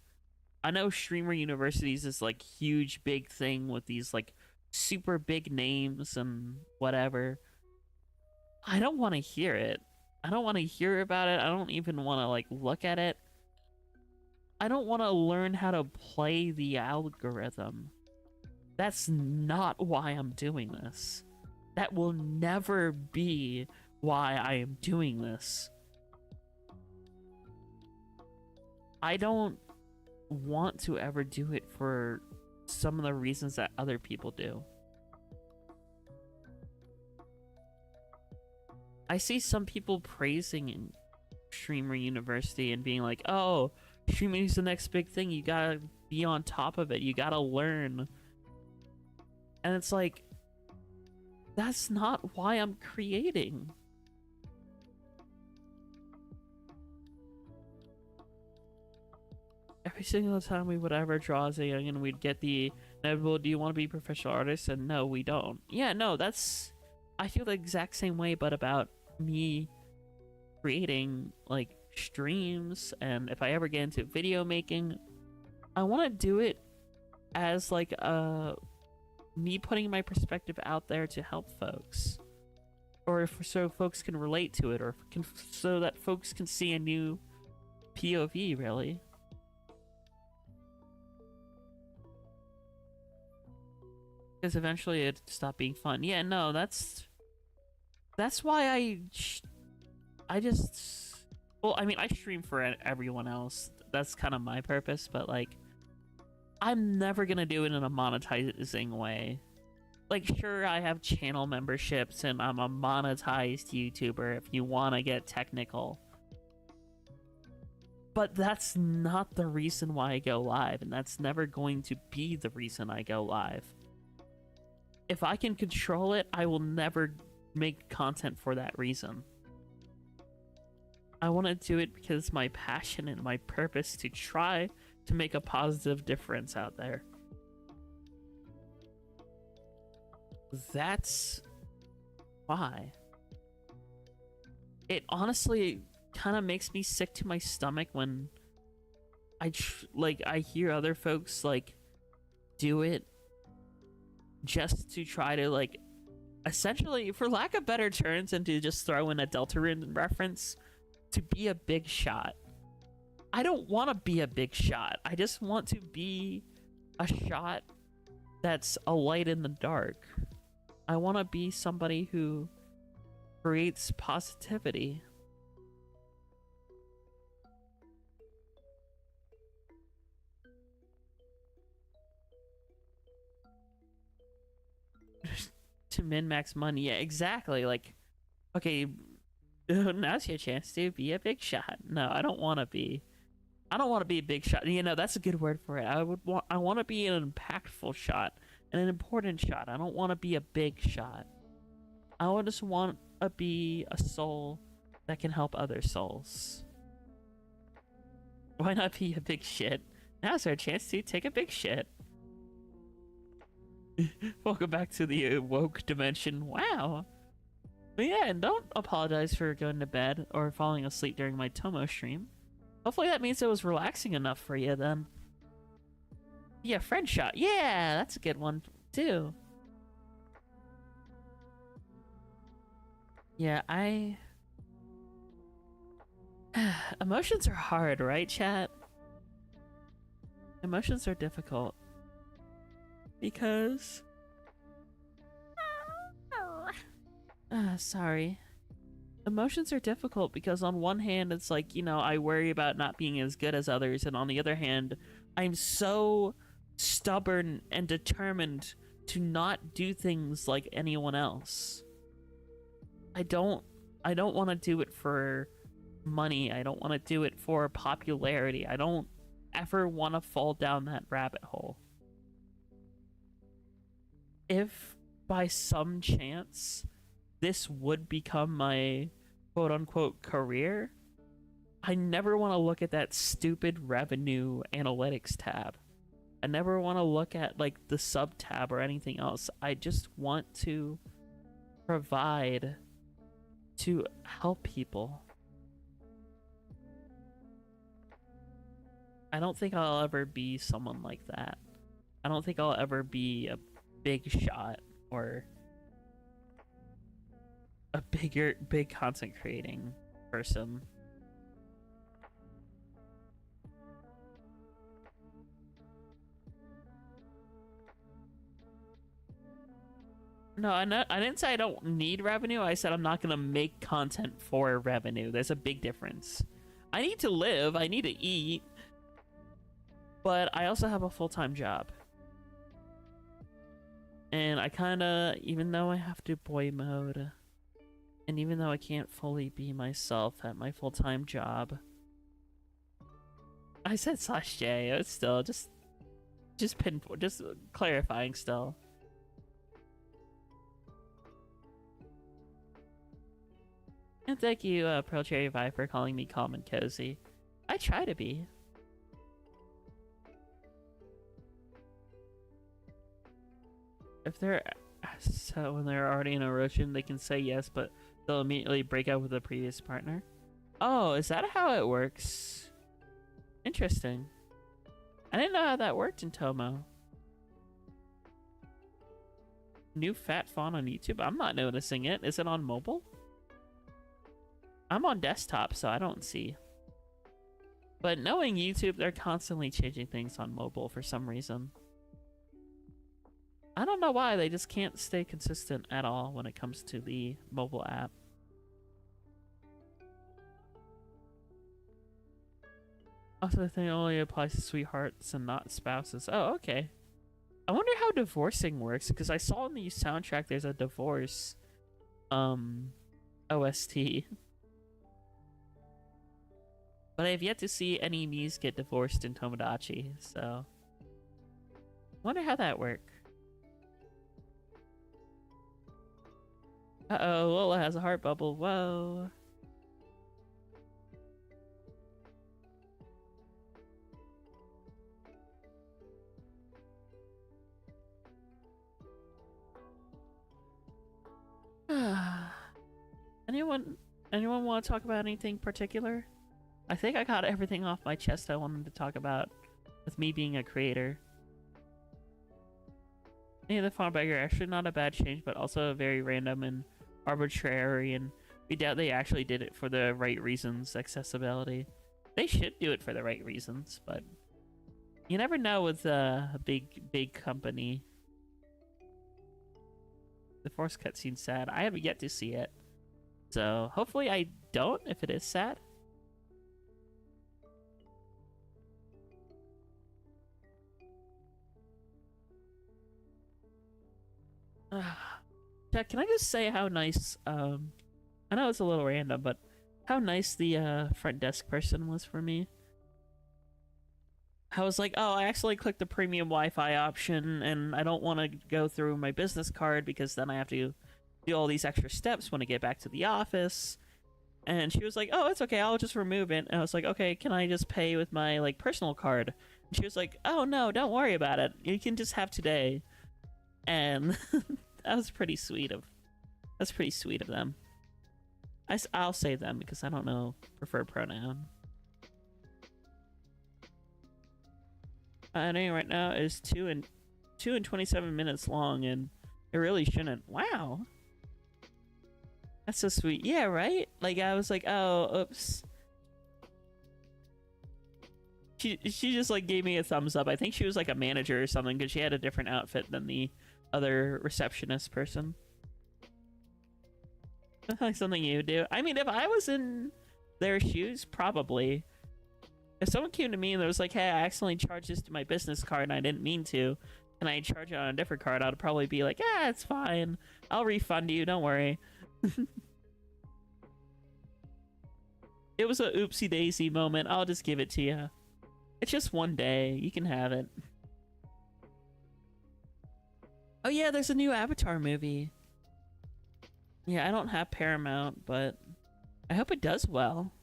I know Streamer University is this like huge big thing with these like super big names and whatever. I don't want to hear it. I don't want to hear about it. I don't even want to like look at it. I don't want to learn how to play the algorithm. That's not why I'm doing this. That will never be why I am doing this. I don't want to ever do it for some of the reasons that other people do. I see some people praising Streamer University and being like, oh, streaming is the next big thing. You gotta be on top of it. You gotta learn. And it's like, that's not why I'm creating. Every single time we would ever draw as a youngin', we'd get the inevitable, do you want to be a professional artist? And no, we don't. Yeah, no, that's... I feel the exact same way, but about me creating, like, streams, and if I ever get into video making, I want to do it as, like, me putting my perspective out there to help folks. Or so folks can relate to it, or so that folks can see a new POV, really. Because eventually it stopped being fun. Yeah, no, that's why I just, well, I mean, I stream for everyone else. That's kind of my purpose, but like, I'm never gonna do it in a monetizing way. Like, sure, I have channel memberships and I'm a monetized YouTuber if you want to get technical. But that's not the reason why I go live, and that's never going to be the reason I go live. If I can control it, I will never make content for that reason. I want to do it because it's my passion and my purpose to try to make a positive difference out there. That's why. It honestly kind of makes me sick to my stomach when I hear other folks like do it just to try to like essentially, for lack of better terms, and to just throw in a Deltarune reference, to be a big shot. I don't want to be a big shot. I just want to be a shot that's a light in the dark. I want to be somebody who creates positivity. To min-max money. Yeah, exactly. Like, okay, now's your chance to be a big shot. No, I don't want to be. I don't want to be a big shot. You know, that's a good word for it. I want to be an impactful shot and an important shot. I don't want to be a big shot. I just want to be a soul that can help other souls. Why not be a big shit? Now's our chance to take a big shit. Welcome back to the woke dimension. Wow. But yeah, and don't apologize for going to bed or falling asleep during my Tomo stream. Hopefully that means it was relaxing enough for you then. Yeah, friend shot. Yeah, that's a good one too. Yeah, emotions are hard, right, chat? Emotions are difficult. Because... sorry. Emotions are difficult because on one hand, it's like, you know, I worry about not being as good as others, and on the other hand, I'm so stubborn and determined to not do things like anyone else. I don't want to do it for money. I don't want to do it for popularity. I don't ever want to fall down that rabbit hole. If by some chance this would become my quote-unquote career, I never want to look at that stupid revenue analytics tab. I never want to look at like the sub tab or anything else. I just want to provide to help people. I don't think I'll ever be someone like that. I don't think I'll ever be a big shot or a big content creating person. No, I didn't say I don't need revenue. I said I'm not gonna make content for revenue. There's a big difference. I need to live, I need to eat, but I also have a full-time job. And I kinda, even though I have to boy mode, and even though I can't fully be myself at my full-time job, I said /J, it's still just pinpoint, just clarifying still. And thank you, Pearl Cherry Vibe, for calling me calm and cozy. I try to be. If they're so when they're already in a relation, they can say yes, but they'll immediately break up with the previous partner. Oh, is that how it works? Interesting. I didn't know how that worked in Tomo. New fat font on YouTube? I'm not noticing it. Is it on mobile? I'm on desktop, so I don't see. But knowing YouTube, they're constantly changing things on mobile for some reason. I I don't know why they just can't stay consistent at all when it comes to the mobile app. Also, the thing only applies to sweethearts and not spouses. Oh, okay. I wonder how divorcing works, because I saw in the soundtrack there's a divorce OST. But I have yet to see any Miis get divorced in Tomodachi, so wonder how that work. Uh-oh, Lola has a heart bubble. Whoa. Anyone want to talk about anything particular? I think I got everything off my chest I wanted to talk about with me being a creator. Yeah, the font bagger, actually not a bad change, but also very random and arbitrary, and we doubt they actually did it for the right reasons. Accessibility. They should do it for the right reasons, but you never know with a big company. The Force cutscene's sad. I haven't yet to see it, so hopefully I don't if it is sad. Jack, can I just say how nice, I know it's a little random, but how nice the front desk person was for me. I was like, oh, I actually clicked the premium Wi-Fi option, and I don't want to go through my business card because then I have to do all these extra steps when I get back to the office. And she was like, oh, it's okay, I'll just remove it. And I was like, okay, can I just pay with my, like, personal card? And she was like, oh, no, don't worry about it. You can just have today. And that was pretty sweet of... That's pretty sweet of them. I'll say them because I don't know preferred pronoun. Anyway, right now is 2 and 27 minutes long, and it really shouldn't. Wow, that's so sweet. Yeah, right. Like I was like, oh, oops. She just like gave me a thumbs up. I think she was like a manager or something because she had a different outfit than the other receptionist person. Like something you do. I mean, if I was in their shoes, probably. If someone came to me and was like, hey, I accidentally charged this to my business card and I didn't mean to, and I charge it on a different card, I'd probably be like, yeah, it's fine. I'll refund you, don't worry. It was a oopsie daisy moment. I'll just give it to you. It's just one day. You can have it. Oh yeah, there's a new Avatar movie. Yeah, I don't have Paramount, but I hope it does well.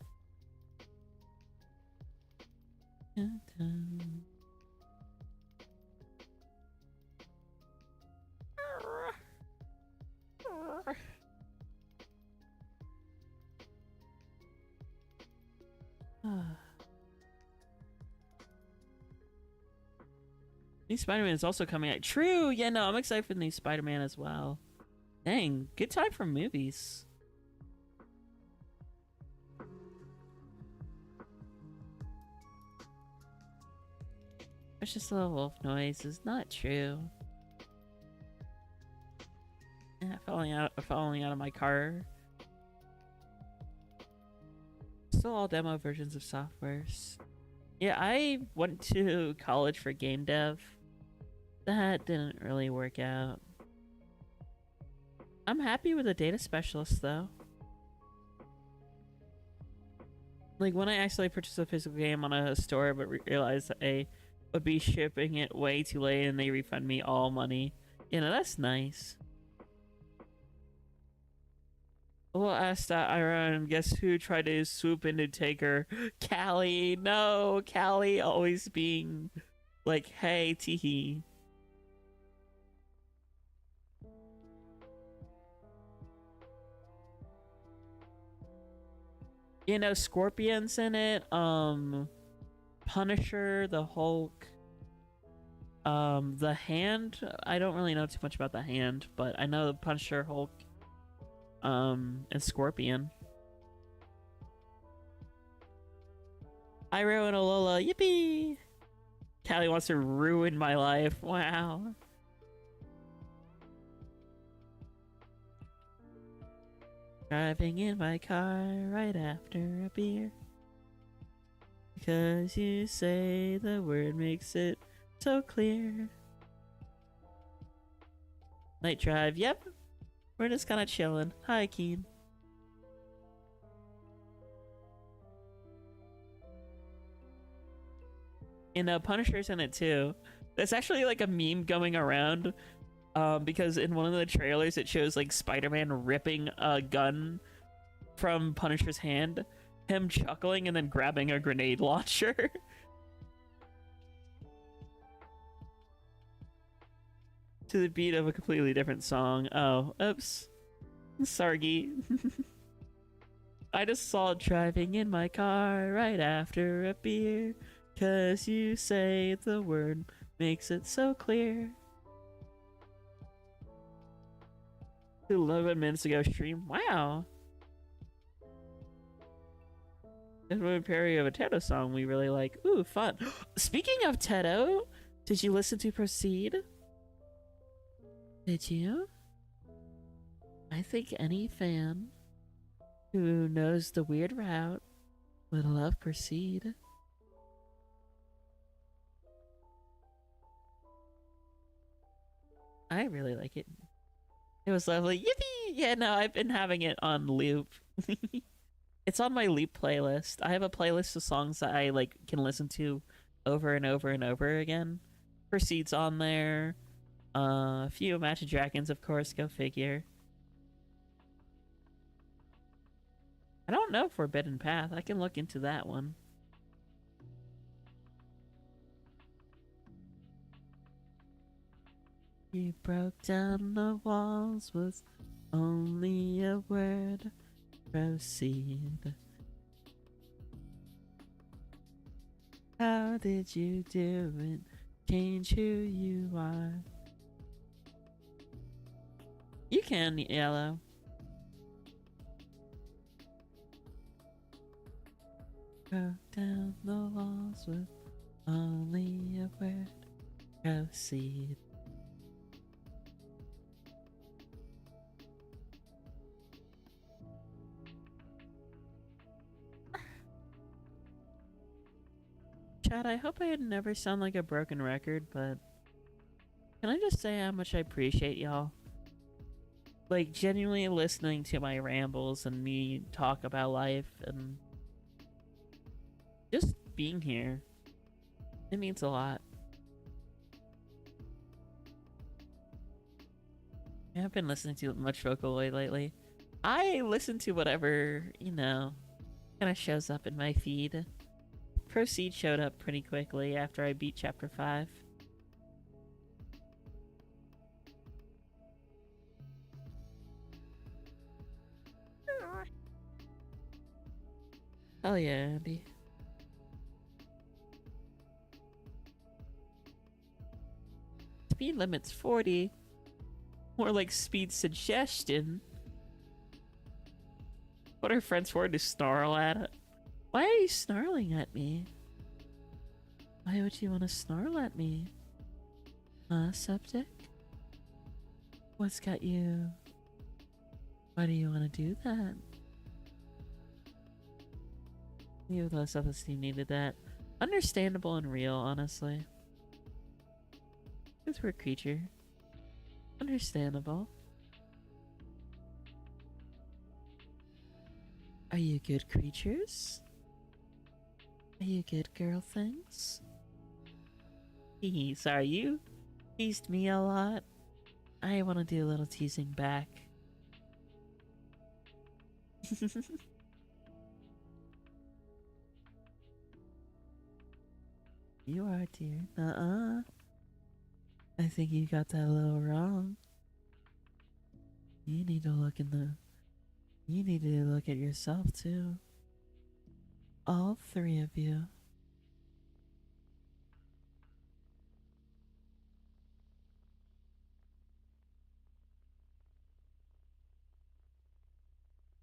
New Spider-Man is also coming out. True! Yeah, no, I'm excited for the new Spider-Man as well. Dang, good time for movies. It's just a little wolf noise. It's not true. Yeah, falling out of my car. Still all demo versions of softwares. Yeah, I went to college for game dev. That didn't really work out. I'm happy with the data specialist though. Like when I actually purchased a physical game on a store but realized that I would be shipping it way too late and they refund me all money. You know, that's nice. Well, asked Iron, guess who tried to swoop in to take her? Callie. No, Callie always being like, hey, teehee. You know, Scorpion's in it. Punisher, the Hulk. The Hand. I don't really know too much about the Hand, but I know the Punisher, Hulk, and Scorpion. Iroh and Alola, yippee! Callie wants to ruin my life. Wow. Driving in my car right after a beer. Because you say the word makes it so clear. Night drive, yep. We're just kind of chilling. Hi, Keen. And Punisher's in it too. There's actually like a meme going around because in one of the trailers it shows like Spider-Man ripping a gun from Punisher's hand, him chuckling and then grabbing a grenade launcher. To the beat of a completely different song. Oh, oops. Sargy. I just saw driving in my car right after a beer. 'Cause you say the word makes it so clear. 11 minutes ago stream. Wow. There's a parody of a Teto song we really like. Ooh, fun. Speaking of Teto, did you listen to Proceed? Did you? I think any fan who knows the weird route would love Proceed. I really like it. It was lovely. Yippee! Yeah, no, I've been having it on loop. It's on my loop playlist. I have a playlist of songs that I like can listen to over and over and over again. Proceed's on there. A few Imagine Dragons, of course, go figure. I don't know Forbidden Path. I can look into that one. You broke down the walls with only a word. Proceed. How did you do it? Change who you are. You can, Yellow. Broke down the walls with only a word. Proceed. Chad, I hope I never sound like a broken record, but can I just say how much I appreciate y'all? Like, genuinely listening to my rambles and me talk about life and just being here. It means a lot. I haven't been listening to much Vocaloid lately. I listen to whatever, you know, kind of shows up in my feed. Proceed showed up pretty quickly after I beat Chapter 5. Hell yeah, Andy. Speed limit's 40. More like speed suggestion. What are friends for? To snarl at it? Why are you snarling at me? Why would you want to snarl at me? Septic? What's got you? Why do you want to do that? You with low self-esteem needed that. Understandable and real, honestly. Because we're a creature. Understandable. Are you good creatures? Are you good girl things? Hee, sorry, you teased me a lot. I want to do a little teasing back. You are, dear. I think you got that a little wrong. You need to look in the... You need to look at yourself, too. All three of you.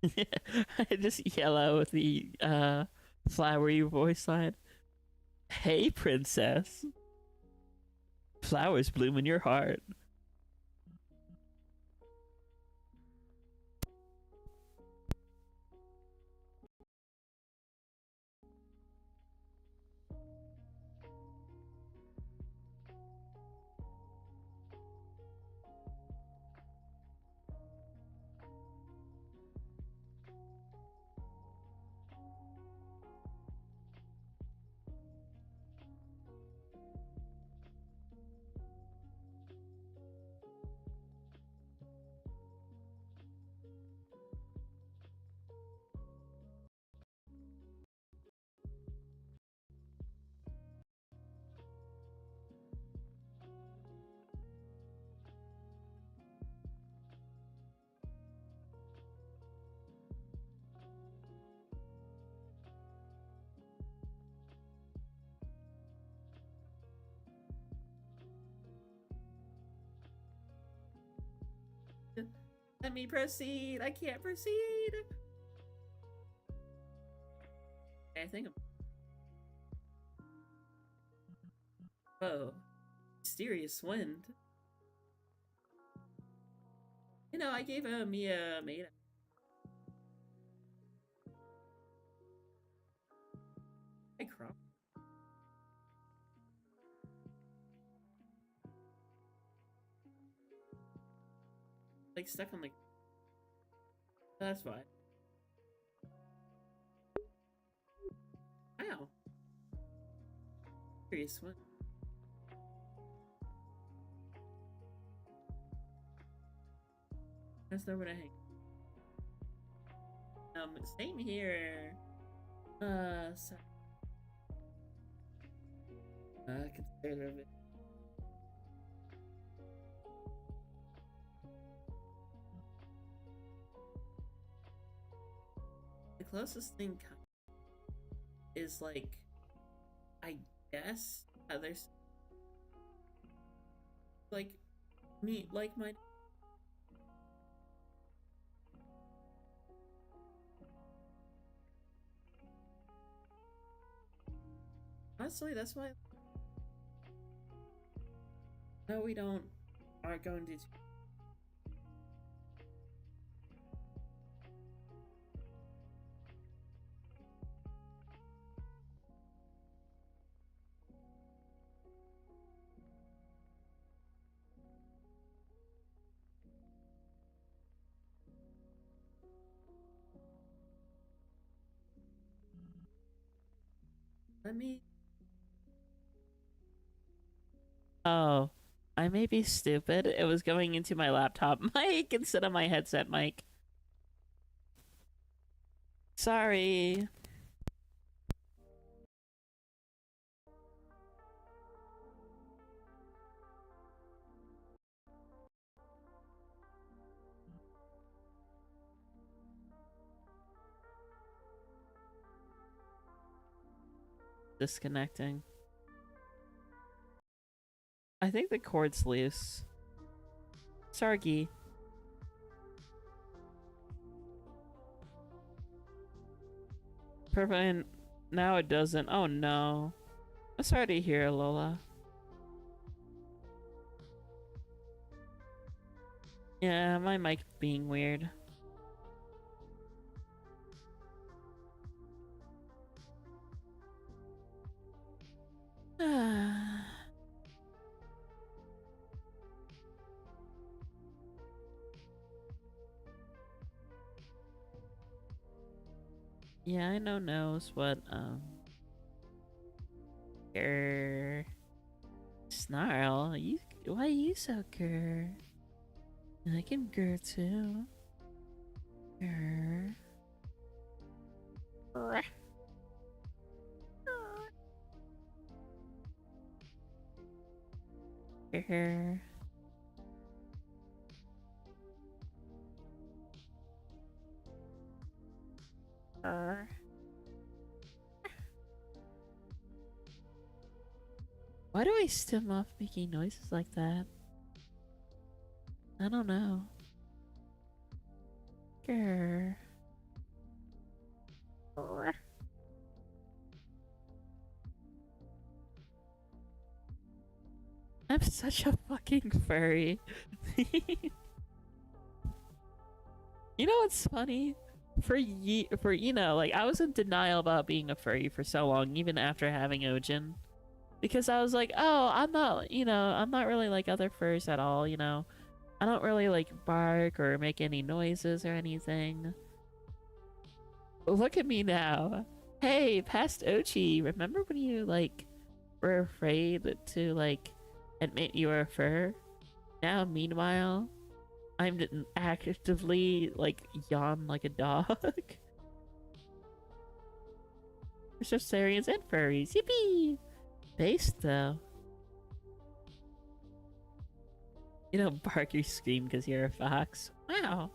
I just yell out with the flowery voice line. Hey, princess. Flowers bloom in your heart. Let me proceed. I can't proceed. Okay, I think I'm... Whoa. Mysterious wind. You know, I gave me a maid. I crop. Like stuck on like... That's why. Wow. Mysterious wind. There's nowhere to hang. Same here. So... conservative. The closest thing is like, I guess, there's like me, like my... Honestly, that's why... No, we aren't going to... Let me... Oh, I may be stupid. It was going into my laptop mic instead of my headset mic. Sorry. Disconnecting. I think the cord's loose. Sargi. Perfect. Now it doesn't. Oh no. I'm sorry to hear, Lola. Yeah, my mic being weird. Yeah, I know knows what, grrr. Snarl, why are you so grrr? I can grrr too. Grrr. Grrr. Grrr. Grrr. Why do I stim off making noises like that? I don't know. Grrr. Grrr. I'm such a fucking furry. You know what's funny? For you know, like I was in denial about being a furry for so long, even after having Ojin. Because I was like, oh, I'm not, I'm not really like other furs at all, I don't really like bark or make any noises or anything. Look at me now. Hey, past Ochi, remember when you like were afraid to like admit you were a fur? Now, meanwhile, I'm actively like yawn like a dog. For Cesareans and furries, yippee! Based though. You don't bark or scream because you're a fox. Wow.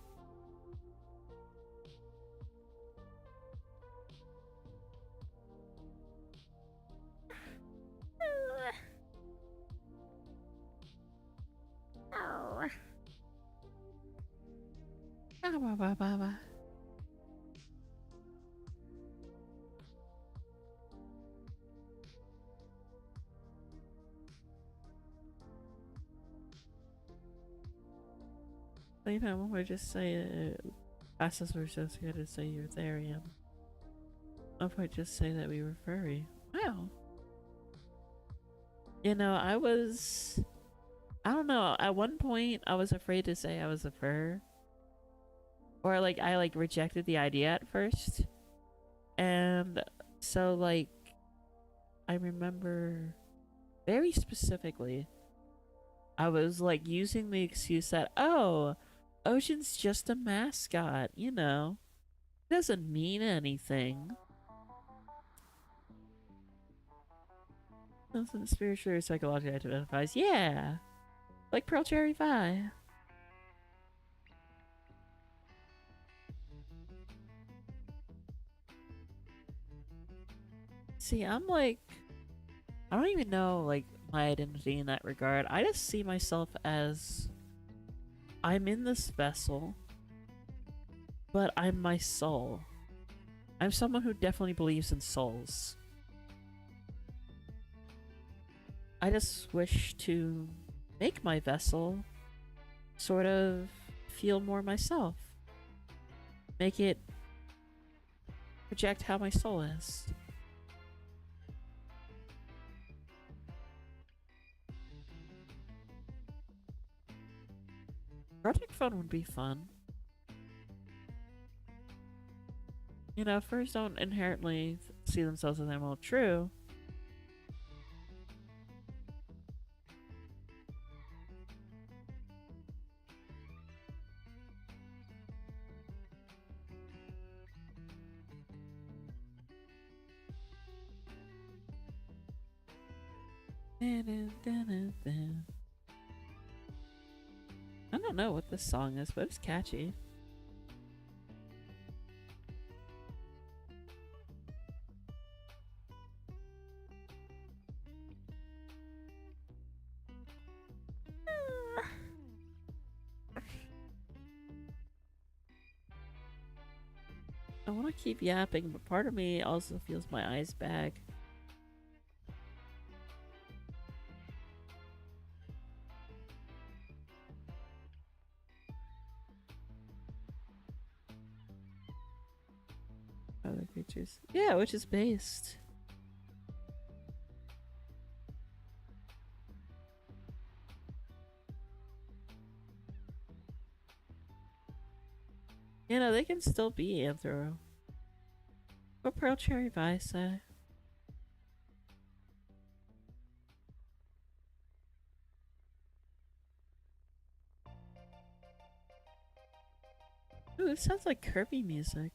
You know, when we just say classes were associated to say you're Therian. If I just say that we were furry. Wow. You know, I don't know, at one point I was afraid to say I was a fur. Or like I like rejected the idea at first. And so like I remember very specifically I was like using the excuse that, oh, Ocean's just a mascot, you know. It doesn't mean anything. Something spiritually or psychologically identifies. Yeah. Like Pearl Cherry Pie. See, I'm like, I don't even know like my identity in that regard. I just see myself as I'm in this vessel, but I'm my soul. I'm someone who definitely believes in souls. I just wish to make my vessel sort of feel more myself. Make it project how my soul is. Project Phone would be fun. You know, furs don't inherently see themselves as animal. True. I don't know what this song is, but it's catchy. I want to keep yapping, but part of me also feels my eyes bag. Other creatures. Yeah, which is based. You know, they can still be anthro. What Pearl Cherry Pie say? Ooh, this sounds like Kirby music.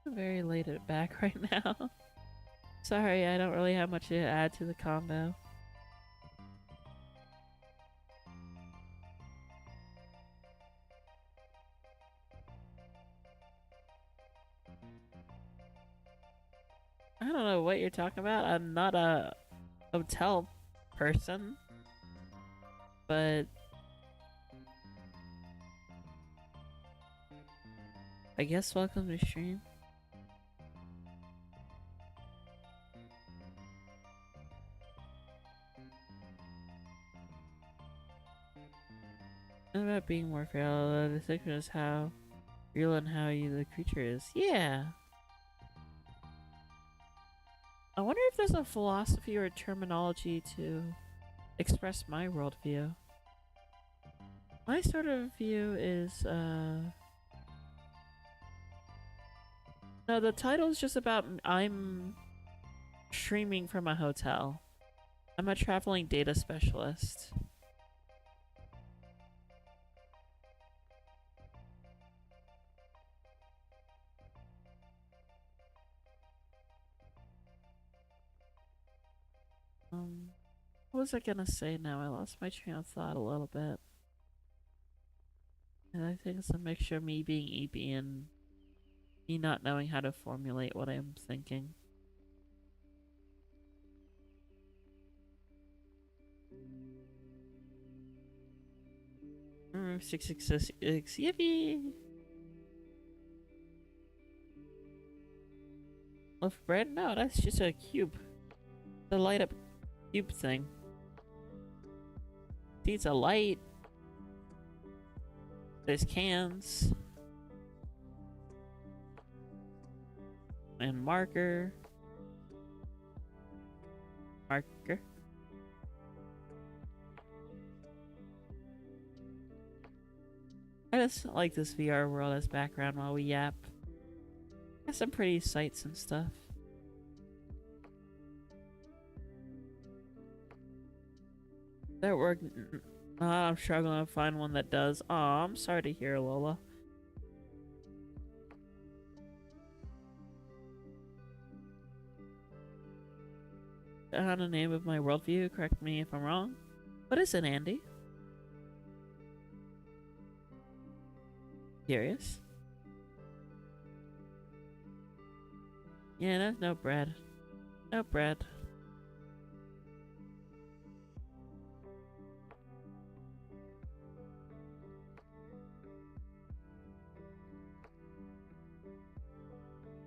I'm very late at back right now. Sorry, I don't really have much to add to the combo. I don't know what you're talking about. I'm not a hotel person, but I guess welcome to stream. It's about being more feral. The distinction is how real and how you the creature is. Yeah. I wonder if there's a philosophy or a terminology to express my worldview. My sort of view is, no, the title is just about streaming from a hotel. I'm a traveling data specialist. What was I gonna say now? I lost my train of thought a little bit. And I think it's a mixture of me being EP and me not knowing how to formulate what I'm thinking. Room 666, yippee! Loaf of bread? No, that's just a cube. The light up cube thing. See, it's a light. There's cans. And marker. Marker. I just like this VR world as background while we yap. Got some pretty sights and stuff. That work. I'm struggling to find one that does. Aw, I'm sorry to hear, Lola. On the name of my worldview, correct me if I'm wrong. What is it, Andy? Curious? Yeah, there's no bread. No bread.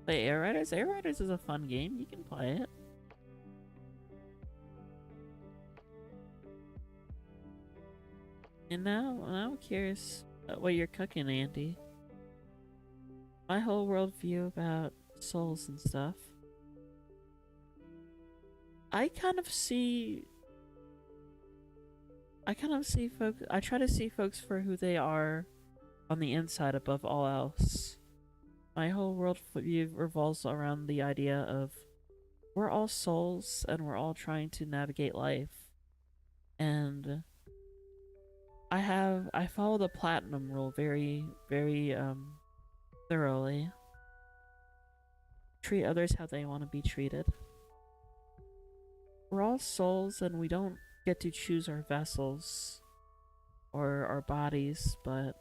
Play Air Riders? Air Riders is a fun game. You can play it. And now I'm curious what you're cooking, Andy. My whole worldview about souls and stuff. I kind of see folks. I try to see folks for who they are on the inside above all else. My whole worldview revolves around the idea of we're all souls and we're all trying to navigate life. And I follow the platinum rule very, very thoroughly. Treat others how they want to be treated. We're all souls and we don't get to choose our vessels or our bodies, but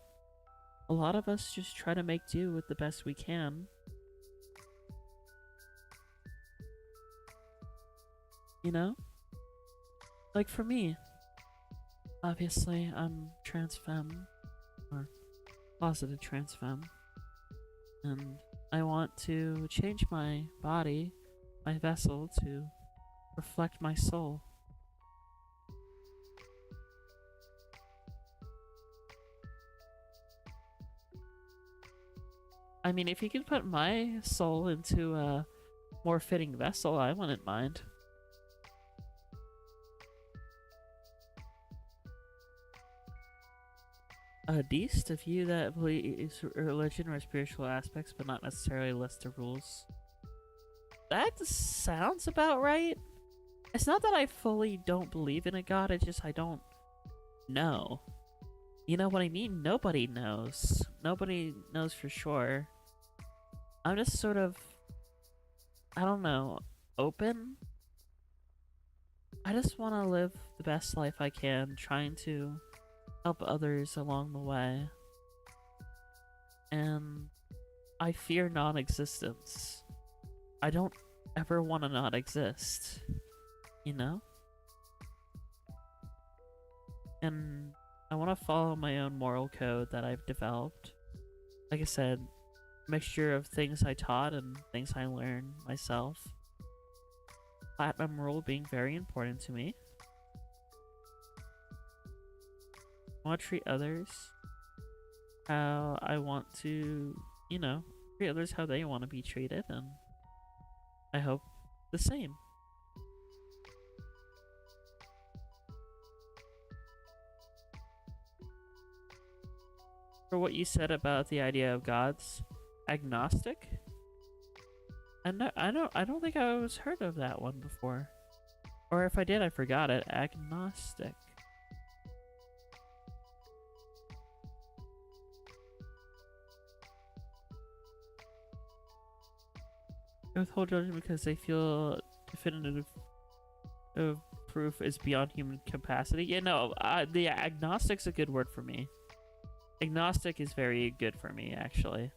a lot of us just try to make do with the best we can. You know? Like for me, obviously I'm trans femme, or positive trans femme, and I want to change my body, my vessel, to reflect my soul. I mean, if you could put my soul into a more fitting vessel, I wouldn't mind. Deist, a view that believes religion or spiritual aspects, but not necessarily a list of rules. That sounds about right. It's not that I fully don't believe in a god, it's just I don't know. You know what I mean? Nobody knows. Nobody knows for sure. I'm just sort of, I don't know, open? I just want to live the best life I can, trying to help others along the way. And I fear non-existence. I don't ever want to not exist. You know? And I want to follow my own moral code that I've developed. Like I said, mixture of things I taught and things I learned myself. Platinum rule being very important to me. I want to treat others how I want to, you know, treat others how they want to be treated, and I hope the same. For what you said about the idea of gods, agnostic? I don't think I was heard of that one before. Or if I did, I forgot it. Agnostic. They withhold judgment because they feel definitive proof is beyond human capacity. Yeah, no, the agnostic's a good word for me. Agnostic is very good for me, actually.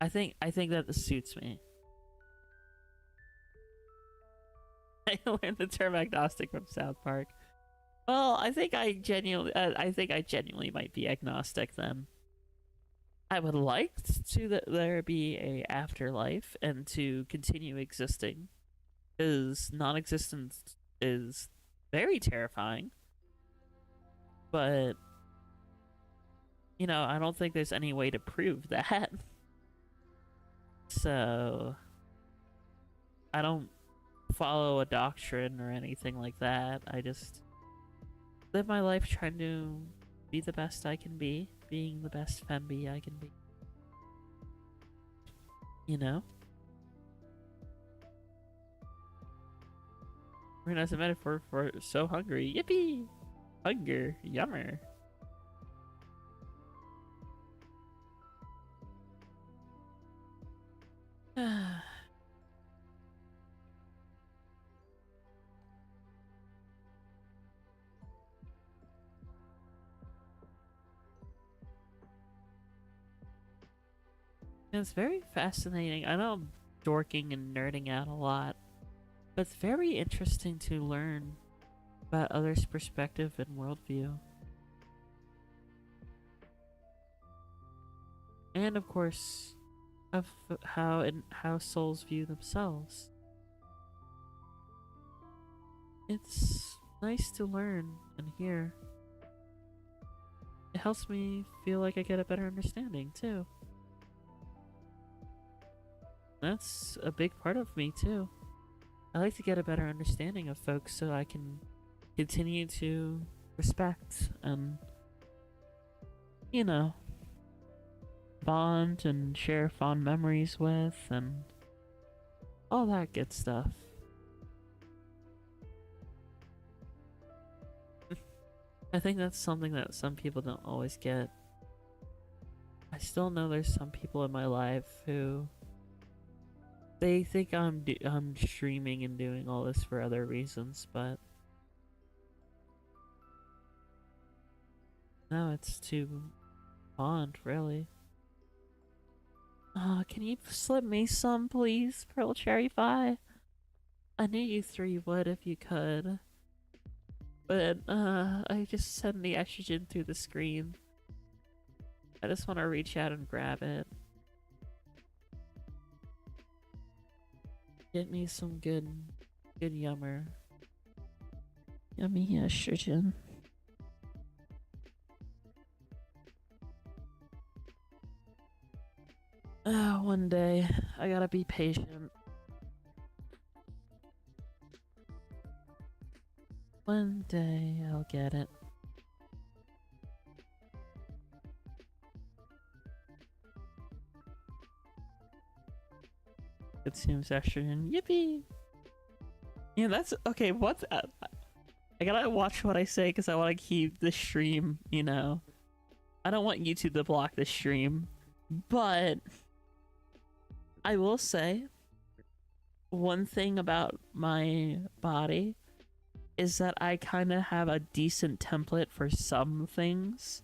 I think that suits me. I learned the term agnostic from South Park. Well, I think I genuinely might be agnostic then. I would like to that there be a afterlife and to continue existing, because non-existence is very terrifying. But you know, I don't think there's any way to prove that. So I don't follow a doctrine or anything like that. I just live my life trying to be the best I can be, being the best femby I can be. You know? I mean, as a metaphor for so hungry. Yippee! Hunger. Yummer. It's very fascinating. I know I'm dorking and nerding out a lot, but it's very interesting to learn about others' perspective and worldview. And of course, of how souls view themselves. It's nice to learn and hear. It helps me feel like I get a better understanding too. That's a big part of me too. I like to get a better understanding of folks so I can continue to respect and, you know, bond and share fond memories with and all that good stuff. I think that's something that some people don't always get. I still know there's some people in my life who they think I'm streaming and doing all this for other reasons, but no, it's to bond, really. Can you slip me some, please, Pearl Cherry Pie? I knew you three would if you could. But, I just send the estrogen through the screen. I just want to reach out and grab it. Get me some good yummer. Yummy estrogen. One day. I gotta be patient. One day I'll get it. It seems estrogen. Yippee! Yeah, that's okay. What's I gotta watch what I say because I want to keep the stream. You know, I don't want YouTube to block the stream, but I will say one thing about my body is that I kind of have a decent template for some things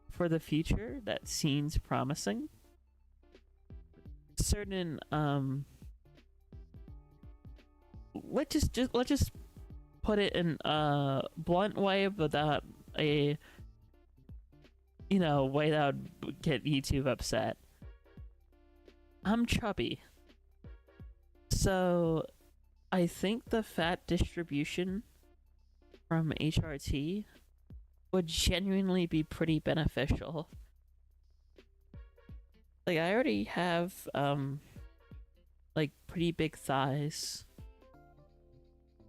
for the future that seems promising. Certain let's just put it in a blunt way without a way that would get YouTube upset. I'm chubby, so I think the fat distribution from HRT would genuinely be pretty beneficial. Like, I already have like pretty big thighs,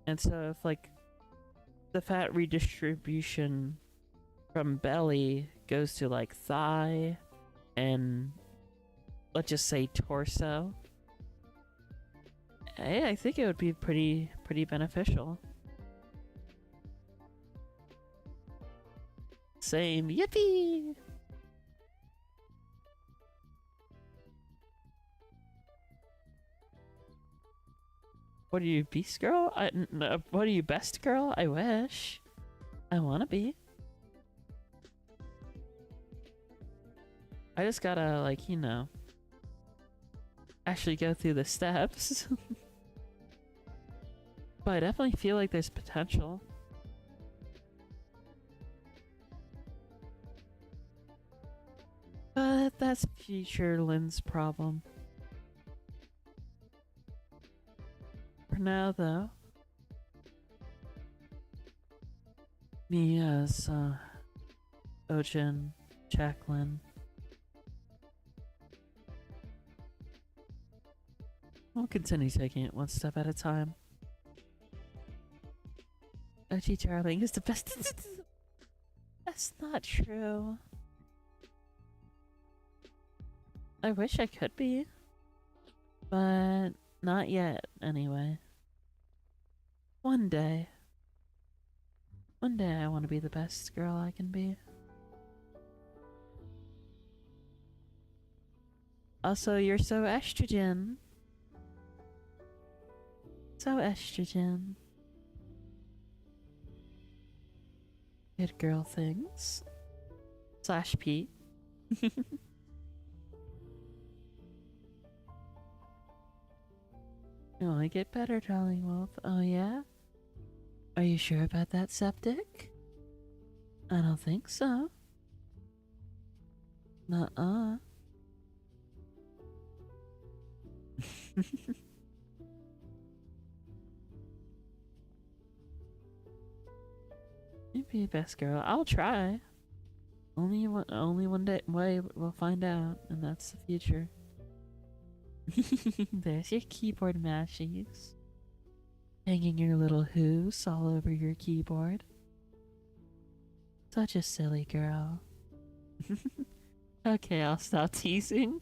and so if like the fat redistribution from belly goes to like thigh and let's just say torso, I think it would be pretty beneficial. Same, yippee! What are you, beast girl? No, what are you, best girl? I wish. I wanna be. I just gotta, like, you know, actually go through the steps. But I definitely feel like there's potential. But that's future Lynn's problem. For now, though, me as Ojin, Jacqueline, we'll continue taking it one step at a time. OG Darling is the best. That's not true. I wish I could be, but not yet, anyway. One day. One day I want to be the best girl I can be. Also, you're so estrogen. So estrogen. Good girl things. Slash Pete. You only get better, darling wolf. Oh yeah? Are you sure about that septic? I don't think so. Nuh-uh. You'd be best girl. I'll try. Only one day way we'll find out, and that's the future. There's your keyboard mashies. Hanging your little hooves all over your keyboard. Such a silly girl. Okay, I'll stop teasing.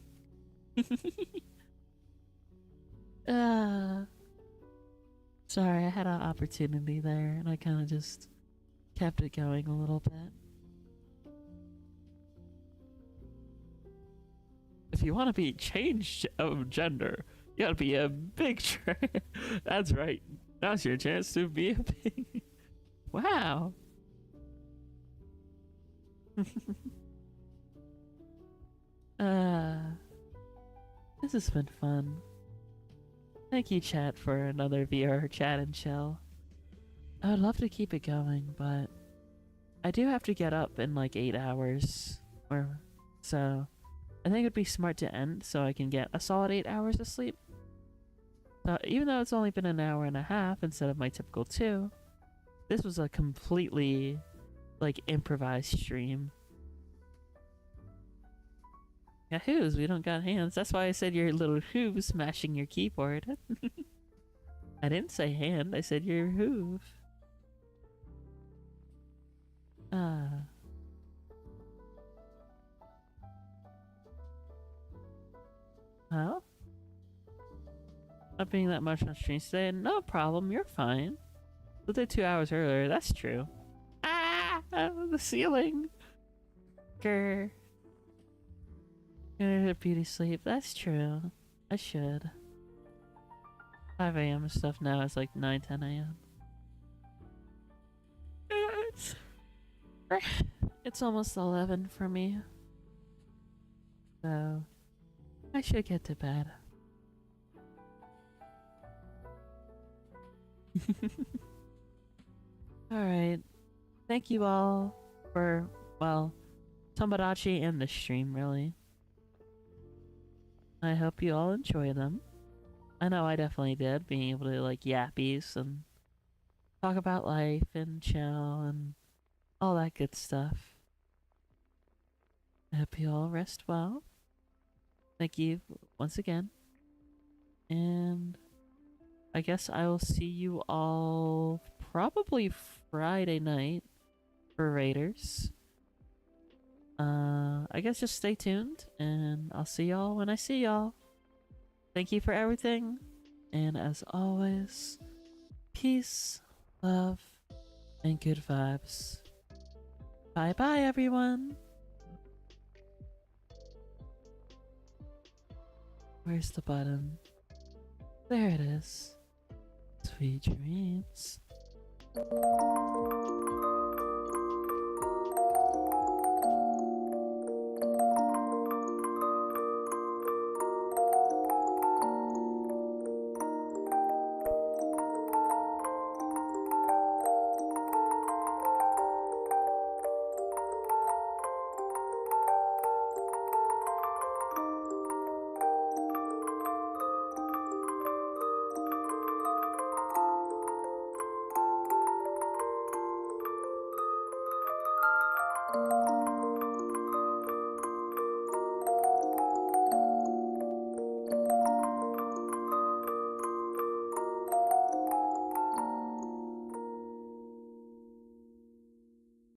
Sorry, I had an opportunity there, and I kind of just kept it going a little bit. If you want to be changed of gender, you gotta be a big That's right. Now's your chance to be a big. Wow. This has been fun. Thank you, chat, for another VR chat and chill. I would love to keep it going, but I do have to get up in like 8 hours, or so. I think it'd be smart to end so I can get a solid 8 hours of sleep. Even though it's only been an hour and a half instead of my typical 2, this was a completely like improvised stream. Yeah, hooves, we don't got hands. That's why I said your little hooves smashing your keyboard. I didn't say hand, I said your hoof. Well, not being that much on stream today, no problem, you're fine. We did 2 hours earlier, that's true. Ah! The ceiling! Grr. Gonna hit beauty sleep, that's true. I should. 5 a.m. and stuff now, it's like 9, 10 a.m. It's almost 11 for me. So, I should get to bed. Alright. Thank you all for, well, Tomodachi and the stream, really. I hope you all enjoy them. I know I definitely did, being able to, like, yappies and talk about life and chill and all that good stuff. I hope you all rest well. Thank you once again. And I guess I will see you all probably Friday night for Raiders. I guess just stay tuned, and I'll see y'all when I see y'all. Thank you for everything, and as always, peace, love, and good vibes. Bye bye, everyone. Where's the button? There it is. Sweet dreams.